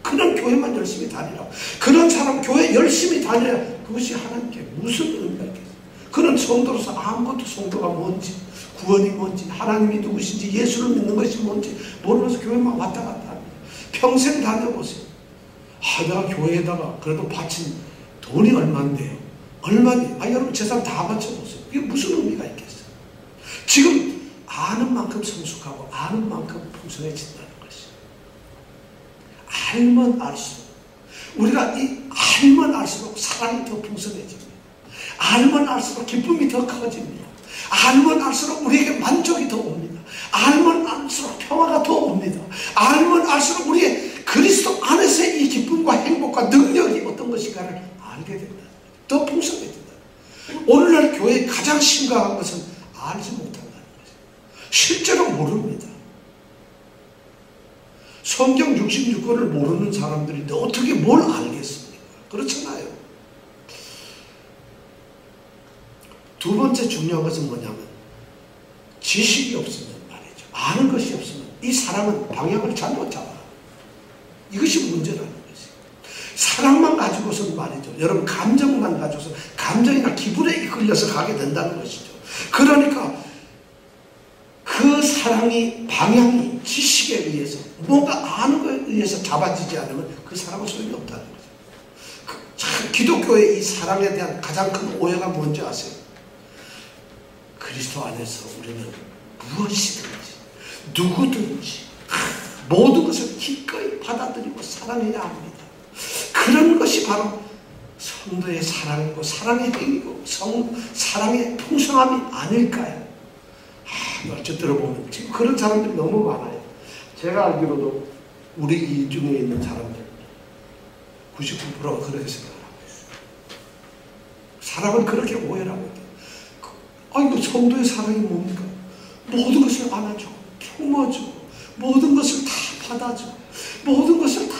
그런 교회만 열심히 다니라고. 그런 사람 교회 열심히 다녀야 그것이 하나님께 무슨 의미가 있겠어요? 그런 성도로서 아무것도 성도가 뭔지, 구원이 뭔지, 하나님이 누구신지, 예수를 믿는 것이 뭔지 모르면서 교회만 왔다 갔다 합니다. 평생 다녀보세요. 내가 교회에다가 그래도 바친 돈이 얼마인데요? 얼마니? 여러분 재산 다 바쳐보세요. 이게 무슨 의미가 있겠어요? 지금 아는 만큼 성숙하고 아는 만큼 풍성해진다는 것이에요. 알면 알수록, 우리가 알면 알수록 사랑이 더 풍성해집니다. 알면 알수록 기쁨이 더 커집니다. 알면 알수록 우리에게 만족이 더 옵니다. 알면 알수록 평화가 더 옵니다. 알면 알수록 우리의 그리스도 안에서의 이 기쁨과 행복과 능력이 어떤 것인가를 알게 된다. 더 풍성해진다. 오늘날 교회의 가장 심각한 것은 알지 못한다는 것이에요. 실제로 모릅니다. 성경 66권을 모르는 사람들인데 어떻게 뭘 알겠습니까? 그렇잖아요. 두 번째 중요한 것은 뭐냐면 지식이 없으면 말이죠. 아는 것이 없으면 이 사람은 방향을 잘못 잡아요. 이것이 문제라는 것이에요. 사랑만 가지고서는 말이죠. 여러분 감정만 가지고서 감정이나 기분에 이끌려서 가게 된다는 것이죠. 그러니까 그 사랑이 방향이 지식에 의해서 뭔가 아는 것에 의해서 잡아지지 않으면 그 사랑은 소용이 없다는 거죠. 참 기독교의 이 사랑에 대한 가장 큰 오해가 뭔지 아세요? 그리스도 안에서 우리는 무엇이든지 누구든지 모든 것을 기꺼이 받아들이고 사랑해야 합니다. 그런 것이 바로 성도의 사랑이고 사랑의 행위고 사랑의 풍성함이 아닐까요? 어째 들어보면 지금 그런 사람들이 너무 많아요. 제가 알기로도 우리 이 중에 있는 사람들 99%가 그렇게 생각하고 있어요. 사랑을 그렇게 오해하고 있다. 아이고, 성도의 사랑이 뭡니까? 모든 것을 안아줘, 품어줘, 모든 것을 다 받아줘, 모든 것을 다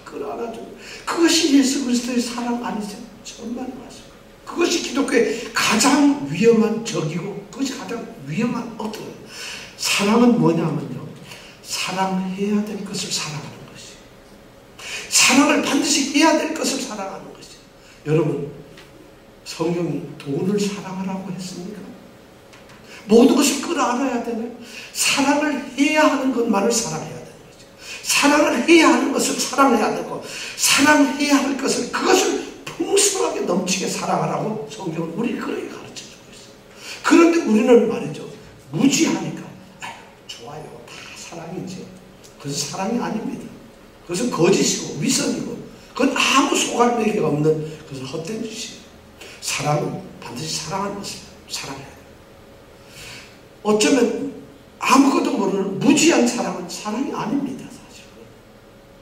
끌어안아줘. 그것이 예수 그리스도의 사랑 아니죠? 정말 맞습니다. 그것이 기독교의 가장 위험한 적이고 그것이 가장 위험한 어떤 사랑은 뭐냐면요, 사랑해야 될 것을 사랑하는 것이, 사랑을 반드시 해야 될 것을 사랑하는 것이. 여러분, 성경이 돈을 사랑하라고 했습니까? 모든 것을 끌어안아야 되나요? 사랑을 해야 하는 것만을 사랑해야 되는 거죠. 사랑을 해야 하는 것을 사랑해야 되고, 사랑해야 할 것을, 그것을 풍성하게 넘치게 사랑하라고 성경은 우리를 그렇게 가르쳐주고 있어요. 그런데 우리는 말이죠, 무지하니까 좋아요, 다 사랑이지. 그것은 사랑이 아닙니다. 그것은 거짓이고 위선이고 그건 아무 소갈매기가 없는 그것은 헛된 짓이에요. 사랑은 반드시 사랑하는 것을 사랑해야 돼요. 어쩌면 아무것도 모르는 무지한 사랑은 사랑이 아닙니다. 사실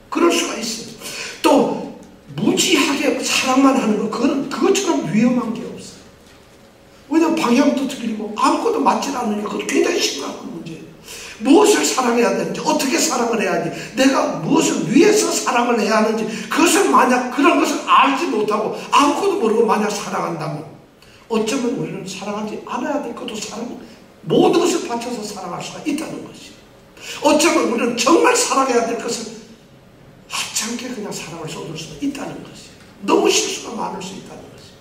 그럴 수가 있어요. 또 무지하게 사랑만 하는 거, 그것처럼 위험한 게 없어요. 왜냐하면 방향도 틀리고 아무것도 맞지 않으니까 그건 굉장히 심각한 문제예요. 무엇을 사랑해야 되는지, 어떻게 사랑을 해야 하는지, 내가 무엇을 위해서 사랑을 해야 하는지, 그것을 만약 그런 것을 알지 못하고 아무것도 모르고 만약 사랑한다면 어쩌면 우리는 사랑하지 않아야 될 것도 모든 것을 바쳐서 사랑할 수가 있다는 것이에요. 어쩌면 우리는 정말 사랑해야 될 것을 하찮게 그냥 사랑을 쏟을 수도 있다는 것이에요. 너무 실수가 많을 수 있다는 것이에요.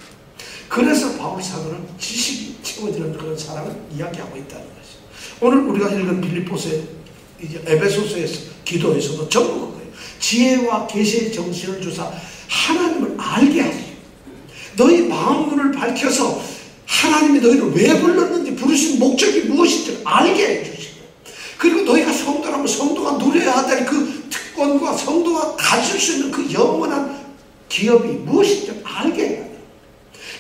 그래서 바울 사도는 지식이 채워지는 그런 사랑을 이야기하고 있다는 것이에요. 오늘 우리가 읽은 빌립보서의 이제 에베소서에서 기도에서도 전부 그거예요. 지혜와 계시의 정신을 주사 하나님을 알게 하시고, 너희 마음문을 밝혀서 하나님이 너희를 왜 불렀는지, 부르신 목적이 무엇인지 알게 해주시고, 그리고 너희가 성도라면 성도가 누려야 될 그 특권과 성도가 가질 수 있는 그 영원한 기업이 무엇인지 알게 해야 돼요.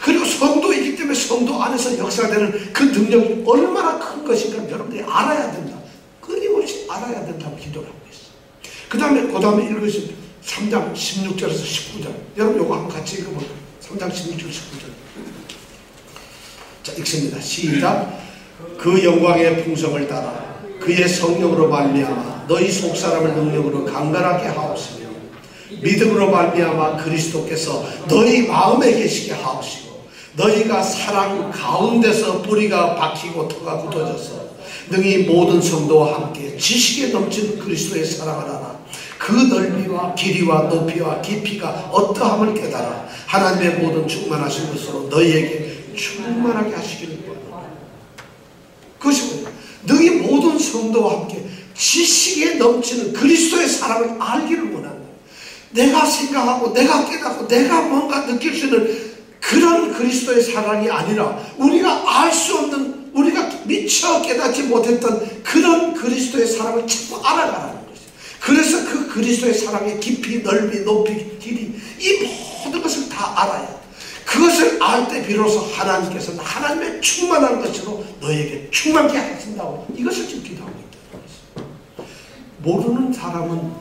그리고 성도이기 때문에 성도 안에서 역사되는 그 능력이 얼마나 큰 것인가 여러분들이 알아야 된다. 끊임없이 알아야 된다고 기도를 하고 있어요. 그 다음에 읽으신 3장 16절에서 19절. 여러분 요거 한번 같이 읽어볼까요? 3장 16절 19절. 자, 읽습니다. 시작. 그 영광의 풍성을 따라 그의 성령으로 말미암아 너희 속사람을 능력으로 강건하게 하옵시며, 믿음으로 말미암아 그리스도께서 너희 마음에 계시게 하옵시고, 너희가 사랑 가운데서 뿌리가 박히고 터가 굳어져서 능히 모든 성도와 함께 지식에 넘치는 그리스도의 사랑을 알아 그 넓이와 길이와 높이와 깊이가 어떠함을 깨달아 하나님의 모든 충만하신 것으로 너희에게 충만하게 하시기를 원한다. 그것이 뭐냐? 너희 모든 성도와 함께 지식에 넘치는 그리스도의 사랑을 알기를 원한다. 내가 생각하고 내가 깨닫고 내가 뭔가 느낄 수 있는 그런 그리스도의 사랑이 아니라 우리가 알 수 없는, 우리가 미처 깨닫지 못했던 그런 그리스도의 사랑을 자꾸 알아가라는 것이죠. 그래서 그 그리스도의 사랑의 깊이, 넓이, 높이, 길이, 이 모든 것을 다 알아야 돼. 그것을 알 때 비로소 하나님께서는 하나님의 충만한 것으로 너에게 충만케 하신다고, 이것을 지금 기도하고 있다는 것이죠. 모르는 사람은,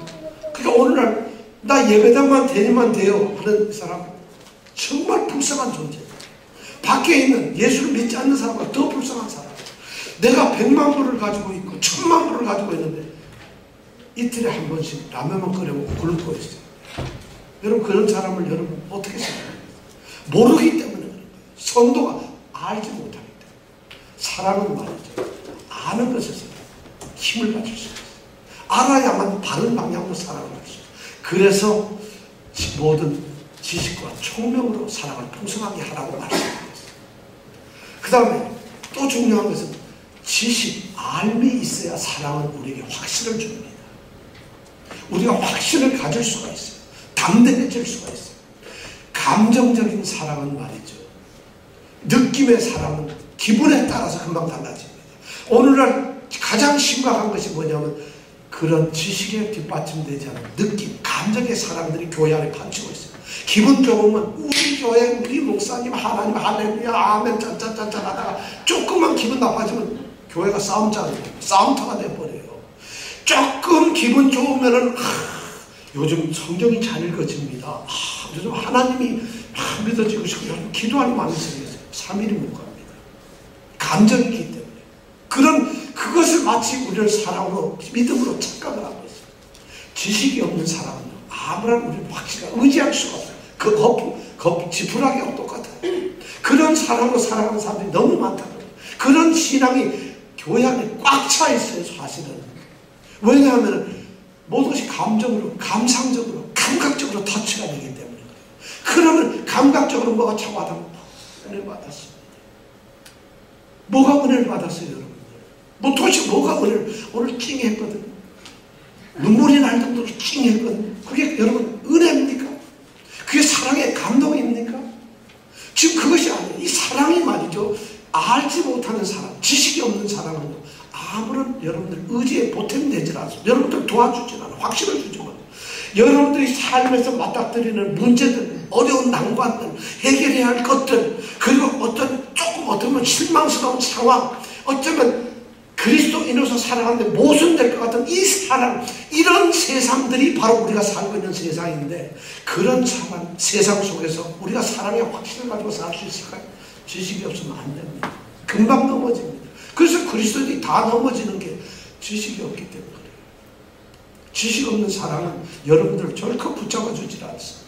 그러니까 오늘날 나 예배당만 다니면 돼요 하는 사람 정말 불쌍한 존재예요. 밖에 있는 예수를 믿지 않는 사람보다 더 불쌍한 사람. 내가 100만 불을 가지고 있고 1000만 불을 가지고 있는데 이틀에 한 번씩 라면만 끓여 먹고 굶고 있어요. 여러분, 그런 사람을 여러분 어떻게 생각해요? 모르기 때문에 그런 거예요. 성도가 알지 못하기 때문에. 사랑은 말이죠, 아는 것에서 힘을 가질 수 있어요. 알아야만 바른 방향으로 살아갈 수 있어요. 그래서 모든 지식과 총명으로 사랑을 풍성하게 하라고 말씀합니다. 그 다음에 또 중요한 것은 지식, 알미 있어야 사랑은 우리에게 확신을 줍니다. 우리가 확신을 가질 수가 있어요. 담대해질 수가 있어요. 감정적인 사랑은 말이죠, 느낌의 사랑은 기분에 따라서 금방 달라집니다. 오늘날 가장 심각한 것이 뭐냐면 그런 지식에 뒷받침되지 않은 느낌, 감정의 사랑들이 교회 안에 판치고 있어요. 기분 좋으면 우리 교회 우리 목사님 하나님 할렐루야 아멘 짠짠짠짠 하다가 조금만 기분 나빠지면 교회가 싸움터가 돼버려요. 조금 기분 좋으면은 요즘 성경이 잘 읽어집니다. 요즘 하나님이 믿어지고 싶고 여러분 기도하는 마음이 생겼어요. 3일이 못 갑니다. 감정이 있기 때문에 그것을 마치 우리를 사랑으로 믿음으로 착각을 하고 있어요. 지식이 없는 사람은 아무런 우리를 확실하게 의지할 수가 없어요. 그 지푸라기하고 똑같아요. 그런 사랑으로 살아가는 사람들이 너무 많다고요. 그런 신앙이 교회 안에 꽉 차 있어요. 사실은. 왜냐하면 모든 것이 감정으로, 감상적으로, 감각적으로 터치가 되기 때문에 그래요. 그러면 감각적으로 뭐가 차고 하다면 은혜를 받았습니다. 뭐가 은혜를 받았어요, 여러분들? 도대체 뭐가 오늘 찡했거든요. 눈물이 날 정도로 찡했거든요. 그게 여러분 은혜입니까? 그게 사랑의 감동입니까? 지금 그것이 아니에요. 이 사랑이 말이죠. 알지 못하는 사람, 지식이 없는 사람은 아무런 여러분들 의지에 보탬이 되질 않습니다. 여러분들 도와주질 않아요. 확신을 주지 못해요. 여러분들이 삶에서 맞닥뜨리는 문제들, 어려운 난관들, 해결해야 할 것들, 그리고 어쩌면 실망스러운 상황, 어쩌면 그리스도인으로서 살아가는데 모순될 것 같은 이 사랑, 이런 세상들이 바로 우리가 살고 있는 세상인데, 그런 세상 속에서 우리가 사랑의 확신을 가지고 살 수 있을까요? 지식이 없으면 안 됩니다. 금방 넘어집니다. 그래서 그리스도인이 다 넘어지는 게 지식이 없기 때문에 그래요. 지식 없는 사랑은 여러분들을 절코 붙잡아 주질 않습니다.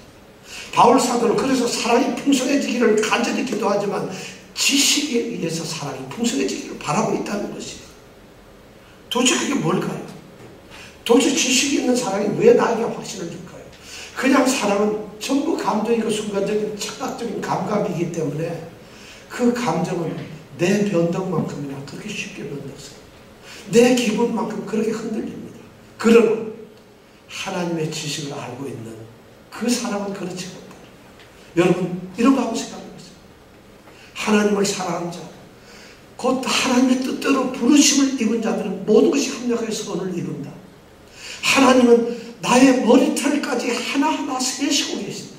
바울 사도는 그래서 사랑이 풍성해지기를 간절히 기도하지만 지식에 의해서 사랑이 풍성해지기를 바라고 있다는 것이에요. 도대체 그게 뭘까요? 도대체 지식이 있는 사랑이 왜 나에게 확신을 줄까요? 그냥 사랑은 전부 감정이고 순간적인 착각적인 감각이기 때문에 그 감정은 내 변덕만큼이나 그렇게 쉽게 변덕해요. 내 기분만큼 그렇게 흔들립니다. 그러나 하나님의 지식을 알고 있는 그 사람은 그렇지 않다. 여러분 이런 거 한번 생각해 보세요. 하나님을 사랑하는 자, 곧 하나님의 뜻대로 부르심을 입은 자들은 모든 것이 합력하여 선을 이룬다. 하나님은 나의 머리털까지 하나하나 세시고 계십니다.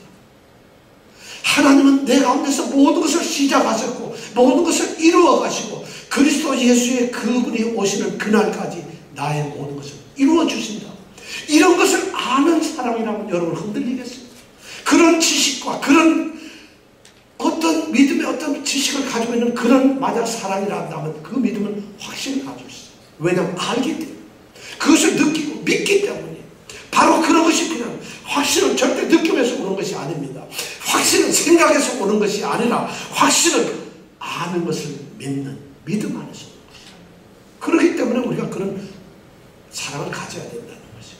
하나님은 내 가운데서 모든 것을 시작하셨고 모든 것을 이루어 가시고 그리스도 예수의 그분이 오시는 그날까지 나의 모든 것을 이루어 주신다. 이런 것을 아는 사람이라면 여러분 흔들리겠습니다. 그런 지식과 그런 어떤 믿음의 어떤 지식을 가지고 있는 그런 만약 사랑이라 한다면 그 믿음은 확신을 가지고 있어요. 왜냐하면 알기 때문에 그것을 느끼고 믿기 때문에 바로 그런 것이 필요합니다. 확신은 절대 느낌에서 오는 것이 아닙니다. 확신은 생각에서 오는 것이 아니라 확신은 아는 것을 믿는 믿음 안에서 오는 것이다. 그렇기 때문에 우리가 그런 사랑을 가져야 된다는 것이죠.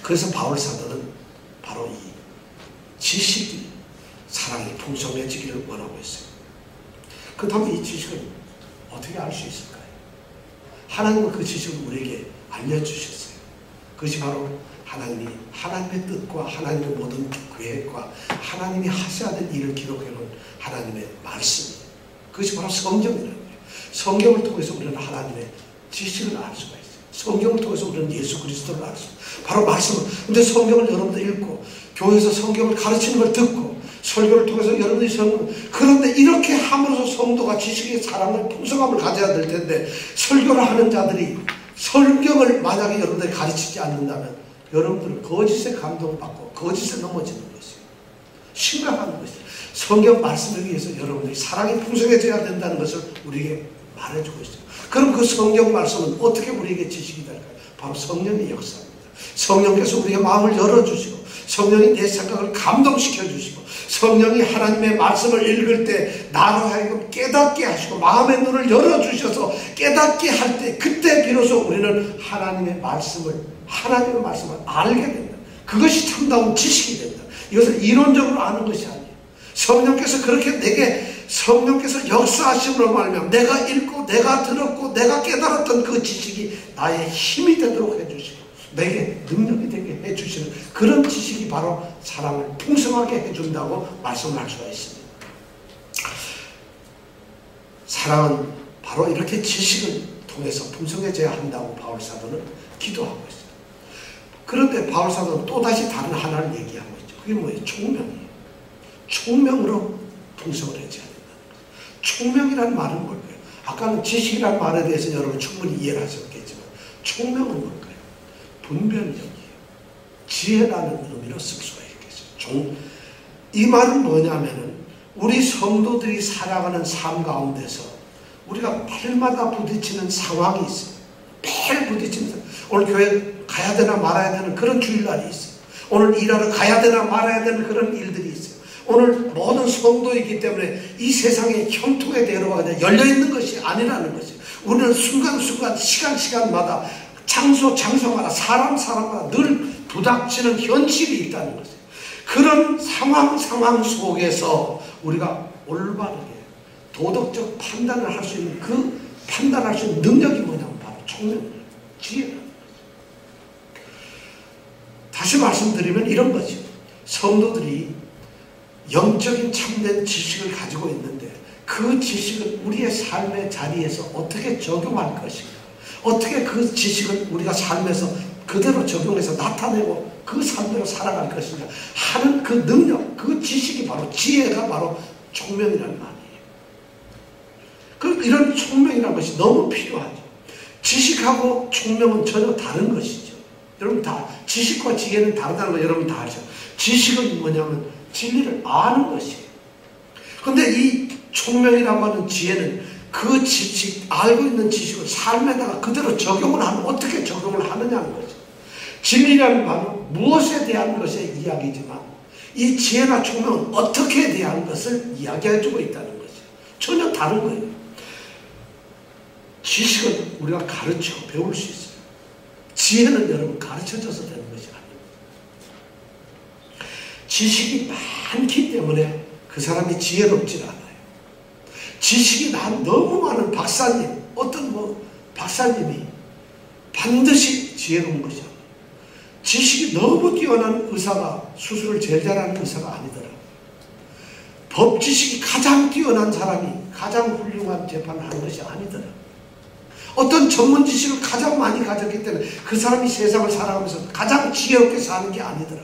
그래서 바울 사도는 바로 이 지식이 사랑이 풍성해지기를 원하고 있어요. 그렇다면 이 지식을 어떻게 알 수 있을까요? 하나님은 그 지식을 우리에게 알려주셨어요. 그것이 바로 하나님이 하나님의 뜻과 하나님의 모든 계획과 하나님이 하셔야 될 일을 기록해 놓은 하나님의 말씀이에요. 그것이 바로 성경이라는 거예요. 성경을 통해서 우리는 하나님의 지식을 알 수가 있어요. 성경을 통해서 우리는 예수 그리스도를 알 수 있어요. 바로 말씀을. 근데 성경을 여러분들 읽고 교회에서 성경을 가르치는 걸 듣고 설교를 통해서 여러분들이 그런데 이렇게 함으로써 성도가 지식의 사랑을 풍성함을 가져야 될 텐데 설교를 하는 자들이 성경을 만약에 여러분들이 가르치지 않는다면 여러분들은 거짓에 감동받고 거짓에 넘어지는 것이에요. 심각한 것이에요. 성경 말씀을 위해서 여러분들이 사랑이 풍성해져야 된다는 것을 우리에게 말해주고 있어요. 그럼 그 성경 말씀은 어떻게 우리에게 지식이 될까요? 바로 성령의 역사입니다. 성령께서 우리의 마음을 열어주시고 성령이 내 생각을 감동시켜주시고 성령이 하나님의 말씀을 읽을 때 나로 하여금 깨닫게 하시고 마음의 눈을 열어주셔서 깨닫게 할 때 그때 비로소 우리는 하나님의 말씀을 알게 된다. 그것이 참다운 지식이 된다. 이것을 이론적으로 아는 것이 아니에요. 성령께서 그렇게 내게 성령께서 역사하심으로 말하면 내가 읽고 내가 들었고 내가 깨달았던 그 지식이 나의 힘이 되도록 해주시고 내게 능력이 되게 해주시는 그런 지식이 바로 사랑을 풍성하게 해준다고 말씀을 할 수가 있습니다. 사랑은 바로 이렇게 지식을 통해서 풍성해져야 한다고 바울 사도는 기도하고 있어요. 그런데 바울 사도는 또다시 다른 하나를 얘기하고 있죠. 그게 뭐예요? 총명이에요. 총명으로 풍성을 해줘야 된다는 거예요. 총명이라는 말은 뭘까요? 아까는 지식이라는 말에 대해서 여러분 충분히 이해를 하셨겠지만 총명은 뭘까요? 분별력이에요. 지혜라는 의미로 쓸 수가 있겠죠. 이 말은 뭐냐면은 우리 성도들이 살아가는 삶 가운데서 우리가 매일마다 부딪히는 상황이 있어요. 매일 부딪히는 오늘 교회 가야 되나 말아야 되는 그런 주일날이 있어요. 오늘 일하러 가야 되나 말아야 되는 그런 일들이 있어요. 오늘 모든 성도이기 때문에 이 세상의 형통의 대로가 그냥 열려있는 것이 아니라는 것이에요. 우리는 순간순간 시간마다 장소마다 사람마다 늘 부닥치는 현실이 있다는 것이에요. 그런 상황 속에서 우리가 올바르게 도덕적 판단을 할 수 있는 그 판단할 수 있는 능력이 뭐냐면 바로 총명이에요. 지혜라는 거죠. 다시 말씀드리면 이런 거죠. 성도들이 영적인 참된 지식을 가지고 있는데 그 지식을 우리의 삶의 자리에서 어떻게 적용할 것인가, 어떻게 그 지식을 우리가 삶에서 그대로 적용해서 나타내고 그 삶대로 살아갈 것인가 하는 그 능력, 그 지식이 바로 지혜가 바로 총명이라는 말이에요. 이런 총명이라는 것이 너무 필요하죠. 지식하고 총명은 전혀 다른 것이죠. 여러분 다 지식과 지혜는 다르다는 거 여러분 다 알죠. 지식은 뭐냐면 진리를 아는 것이에요. 그런데 이 총명이라고 하는 지혜는 그 지식, 알고 있는 지식을 삶에다가 그대로 적용을 하면 어떻게 적용을 하느냐는 거죠. 진리라는 말은 무엇에 대한 것의 이야기지만 이 지혜나 총명은 어떻게 대한 것을 이야기해주고 있다는 거죠. 전혀 다른 거예요. 지식은 우리가 가르쳐 배울 수 있어요. 지혜는 여러분 가르쳐줘서 되는 것이 아닙니다. 지식이 많기 때문에 그 사람이 지혜롭지 않아요. 지식이 너무 많은 박사님, 어떤 박사님이 반드시 지혜로운 것이 아니에요. 지식이 너무 뛰어난 의사가 수술을 제일 잘하는 의사가 아니더라. 법 지식이 가장 뛰어난 사람이 가장 훌륭한 재판을 하는 것이 아니더라. 어떤 전문 지식을 가장 많이 가졌기 때문에 그 사람이 세상을 살아가면서 가장 지혜롭게 사는 게 아니더라.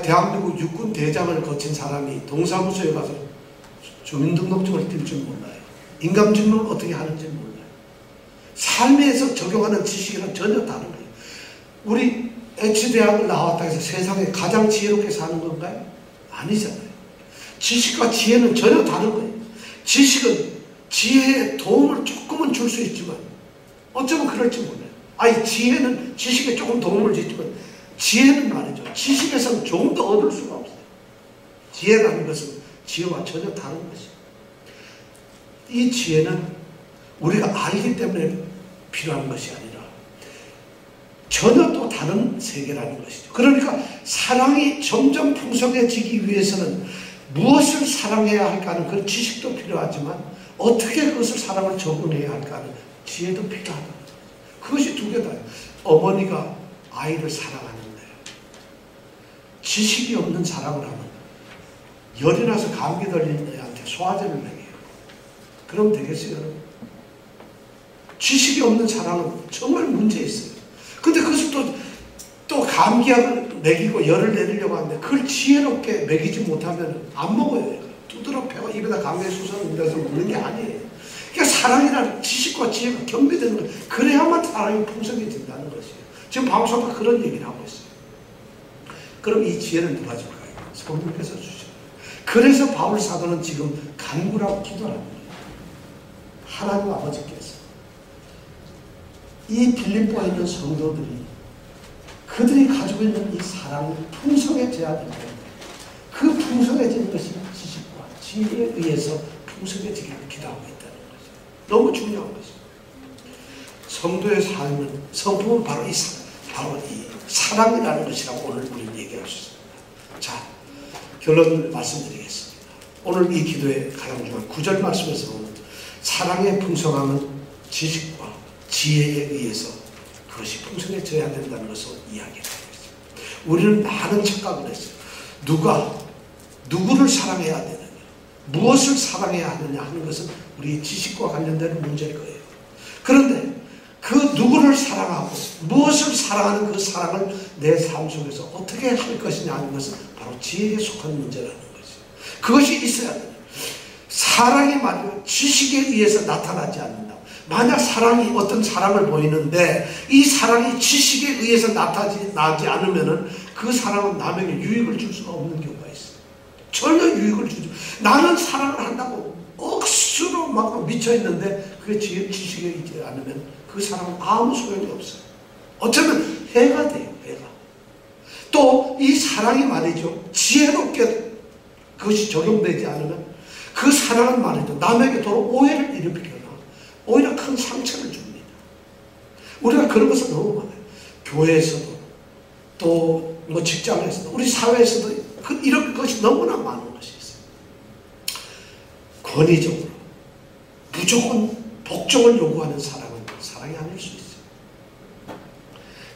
대한민국 육군 대장을 거친 사람이 동사무소에 가서 주민등록증을 띨 줄 몰라요. 인감증명을 어떻게 하는지 몰라요. 삶에서 적용하는 지식이랑 전혀 다른 거예요. 우리 H대학을 나왔다 해서 세상에 가장 지혜롭게 사는 건가요? 아니잖아요. 지식과 지혜는 전혀 다른 거예요. 지식은 지혜에 도움을 조금은 줄 수 있지만 어쩌면 그럴지 몰라요. 지혜는 지식에 조금 도움을 주지만 지혜는 말이죠. 지식에서는 좀 더 얻을 수가 없어요. 지혜라는 것은 지혜와 전혀 다른 것이에요. 이 지혜는 우리가 알기 때문에 필요한 것이 아니라 전혀 또 다른 세계라는 것이죠. 그러니까 사랑이 점점 풍성해지기 위해서는 무엇을 사랑해야 할까 하는 그런 지식도 필요하지만 어떻게 그것을 사랑을 적응해야 할까 하는 지혜도 필요하다. 그것이 두 개다요. 어머니가 아이를 사랑하는데 지식이 없는 사랑을 하면 열이 나서 감기 걸린 애한테 소화제를 먹여요. 그럼 되겠어요, 여러분? 지식이 없는 사랑은 정말 문제 있어요. 근데 그것을 또 감기약을 먹이고 열을 내리려고 하는데 그걸 지혜롭게 먹이지 못하면 안 먹어요. 두드러 패고 입에다 감기수선을 묻어서 먹는 게 아니에요. 그러니까 사랑이라는 지식과 지혜가 겸비되는 거예요. 그래야만 사랑이 풍성해진다는 것이에요. 지금 바울사도가 그런 얘기를 하고 있어요. 그럼 이 지혜는 누가 줄까요? 성령께서 주죠. 그래서 바울사도는 지금 간구라고 기도하는 거예요. 하나님 아버지께서 이 빌립보에 있는 성도들이 그들이 가지고 있는 이 사랑이 풍성해져야 됩니다. 그 풍성해지는 것이 지식과 지혜에 의해서 풍성해지기를 기도하고 있다는 거죠. 너무 중요한 것이죠. 성도의 삶은, 성품은 바로 이 사랑이라는 것이라고 오늘 우리는 얘기할 수 있습니다. 자, 결론을 말씀드리겠습니다. 오늘 이 기도의 가장 중요한 9절 말씀에서 보면 사랑의 풍성함은 지식과 지혜에 의해서 그것이 풍성해져야 된다는 것을 이야기하고 있습니다. 우리는 많은 착각을 했어요. 누구를 사랑해야 되느냐, 무엇을 사랑해야 하느냐 하는 것은 우리의 지식과 관련된 문제일 거예요. 그런데 그 누구를 사랑하고 무엇을 사랑하는 그 사랑을 내 삶 속에서 어떻게 할 것이냐 하는 것은 바로 지혜에 속한 문제라는 것이죠. 그것이 있어야 돼요. 사랑이 말이요 지식에 의해서 나타나지 않는다. 만약 사랑이 어떤 사랑을 보이는데 이 사랑이 지식에 의해서 나타나지 않으면은 그 사랑은 남에게 유익을 줄 수가 없는 경우가 있어요. 전혀 유익을 주죠. 나는 사랑을 한다고 억수로 막 미쳐있는데 그게 지식에 있지 않으면 그 사랑은 아무 소용이 없어요. 어쩌면 해가 돼요. 해가. 또 이 사랑이 말이죠 지혜롭게 그것이 적용되지 않으면 그 사랑은 말이죠 남에게 도로 오해를 일으키거나 오히려 큰 상처를 줍니다. 우리가 그런 것은 너무 많아요. 교회에서도 또 뭐 직장에서도 우리 사회에서도 이런 것이 너무나 많은 것이 있어요. 권위적으로 무조건 복종을 요구하는 사랑은 사랑이 아닐 수 있어요.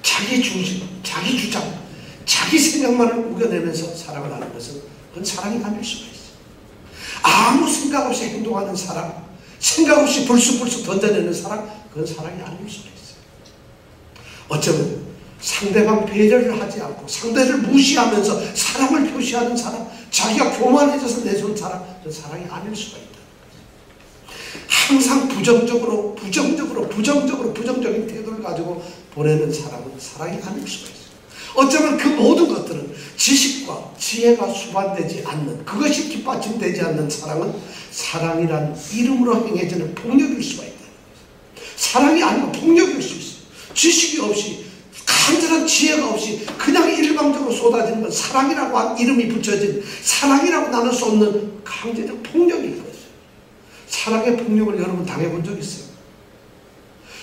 자기 중심, 자기 주장, 자기 생각만을 우겨내면서 사랑을 하는 것은 그건 사랑이 아닐 수가 있어요. 아무 생각 없이 행동하는 사랑, 생각 없이 불쑥불쑥 던져내는 사랑, 그건 사랑이 아닐 수가 있어요. 어쩌면 상대방 배려를 하지 않고 상대를 무시하면서 사랑을 표시하는 사랑, 자기가 교만해져서 내세운 사랑, 그건 사랑이 아닐 수가 있다. 항상 부정적인 태도를 가지고 보내는 사랑은 사랑이 아닐 수가 있어요. 어쩌면 그 모든 것들은 지식과 지혜가 수반되지 않는, 그것이 뒷받침되지 않는 사랑은 사랑이란 이름으로 행해지는 폭력일 수가 있다. 사랑이 아니고 폭력일 수 있어요. 지식이 없이, 간절한 지혜가 없이 그냥 일방적으로 쏟아지는 건 사랑이라고 한 이름이 붙여진, 사랑이라고 나눌 수 없는 강제적 폭력일 것이에요. 사랑의 폭력을 여러분 당해본 적 있어요?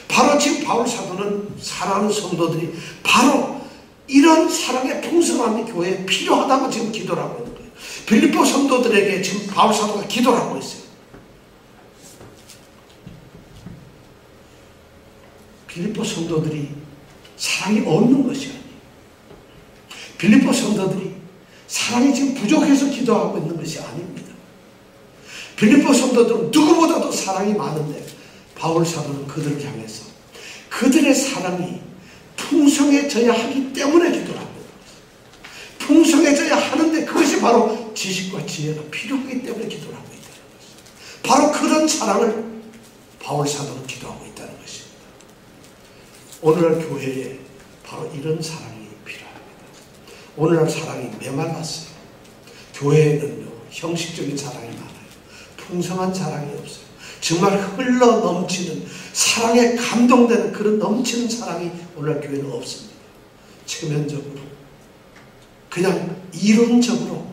바로 지금 바울 사도는 사랑하는 성도들이 바로 이런 사랑의 풍성함이 교회에 필요하다고 지금 기도를 하고 있는 거예요. 빌립보 성도들에게 지금 바울 사도가 기도를 하고 있어요. 빌립보 성도들이 사랑이 없는 것이 아니에요. 빌립보 성도들이 사랑이 지금 부족해서 기도하고 있는 것이 아닙니다. 빌립보 성도들은 누구보다도 사랑이 많은데 바울 사도는 그들을 향해서 그들의 사랑이 풍성해져야 하기 때문에 기도를 합니다. 풍성해져야 하는데 그것이 바로 지식과 지혜가 필요하기 때문에 기도를 하고 있다는 것입니다. 바로 그런 사랑을 바울 사도는 기도하고 있다는 것입니다. 오늘날 교회에 바로 이런 사랑이 필요합니다. 오늘날 사랑이 메말랐어요. 교회에는요 형식적인 사랑이 많아요. 풍성한 사랑이 없어요. 정말 흘러 넘치는 사랑에 감동되는 그런 넘치는 사랑이 오늘날 교회는 없습니다. 체면적으로 그냥 이론적으로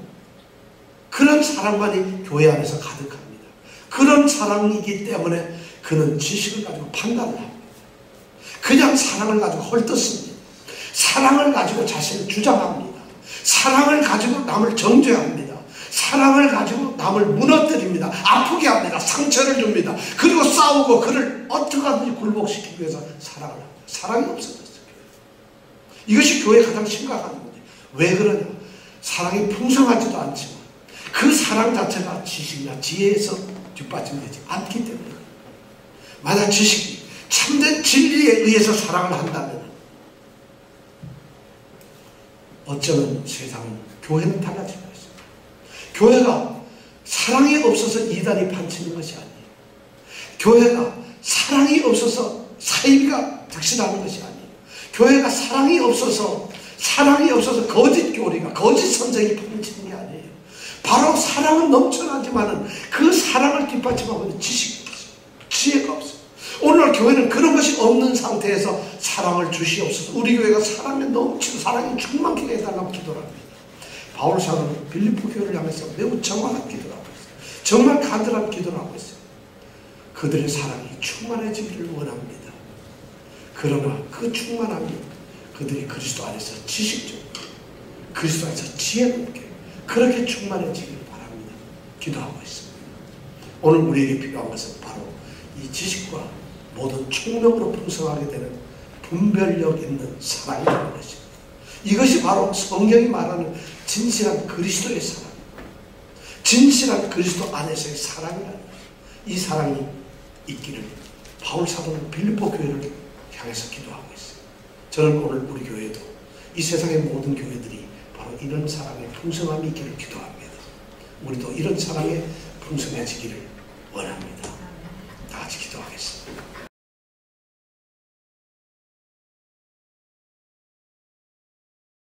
그런 사랑만이 교회 안에서 가득합니다. 그런 사랑이기 때문에 그는 지식을 가지고 판단을 합니다. 그냥 사랑을 가지고 헐뜯습니다. 사랑을 가지고 자신을 주장합니다. 사랑을 가지고 남을 정죄합니다. 사랑을 가지고 남을 무너뜨립니다. 아프게 합니다. 상처를 줍니다. 그리고 싸우고 그를 어떻게 하든지 굴복시키기 위해서 사랑을 합니다. 사랑이 없어졌어요. 이것이 교회의 가장 심각한 문제예요. 왜 그러냐? 사랑이 풍성하지도 않지만 그 사랑 자체가 지식이나 지혜에서 뒷받침되지 않기 때문에 만약 지식이 참된 진리에 의해서 사랑을 한다면 어쩌면 세상은 교회는 달라질 것입니다. 교회가 사랑이 없어서 이단이 판치는 것이 아니에요. 교회가 사랑이 없어서 사이비가 득실하는 것이 아니에요. 교회가 사랑이 없어서 거짓 교리가 거짓 선생이 판치는 게 아니에요. 바로 사랑은 넘쳐나지만은 그 사랑을 뒷받침하고 있는 지식이 없어요. 지혜가 없어요. 오늘날 교회는 그런 것이 없는 상태에서 사랑을 주시옵소서. 우리 교회가 사랑에 넘치는 사랑이 충만케 해달라고 기도를 합니다. 바울 사도는 빌립보 교회를 향해서 매우 정확한 기도를 하고 있어요. 정말 간절한 기도를 하고 있어요. 그들의 사랑이 충만해지기를 원합니다. 그러나 그 충만함이 그들이 그리스도 안에서 지식적으로 그리스도 안에서 지혜롭게 그렇게 충만해지기를 바랍니다. 기도하고 있습니다. 오늘 우리에게 필요한 것은 바로 이 지식과 모든 총명으로 풍성하게 되는 분별력 있는 사랑이라는 것입니다. 이것이 바로 성경이 말하는 진실한 그리스도의 사랑, 진실한 그리스도 안에서의 사랑이라는 것입니다. 이 사랑이 있기를 바울 사도는 빌립보 교회를 향해서 기도하고 있어요. 저는 오늘 우리 교회도 이 세상의 모든 교회들이 바로 이런 사랑의 풍성함이 있기를 기도합니다. 우리도 이런 사랑에 풍성해지기를 원합니다. 다 같이 기도합니다.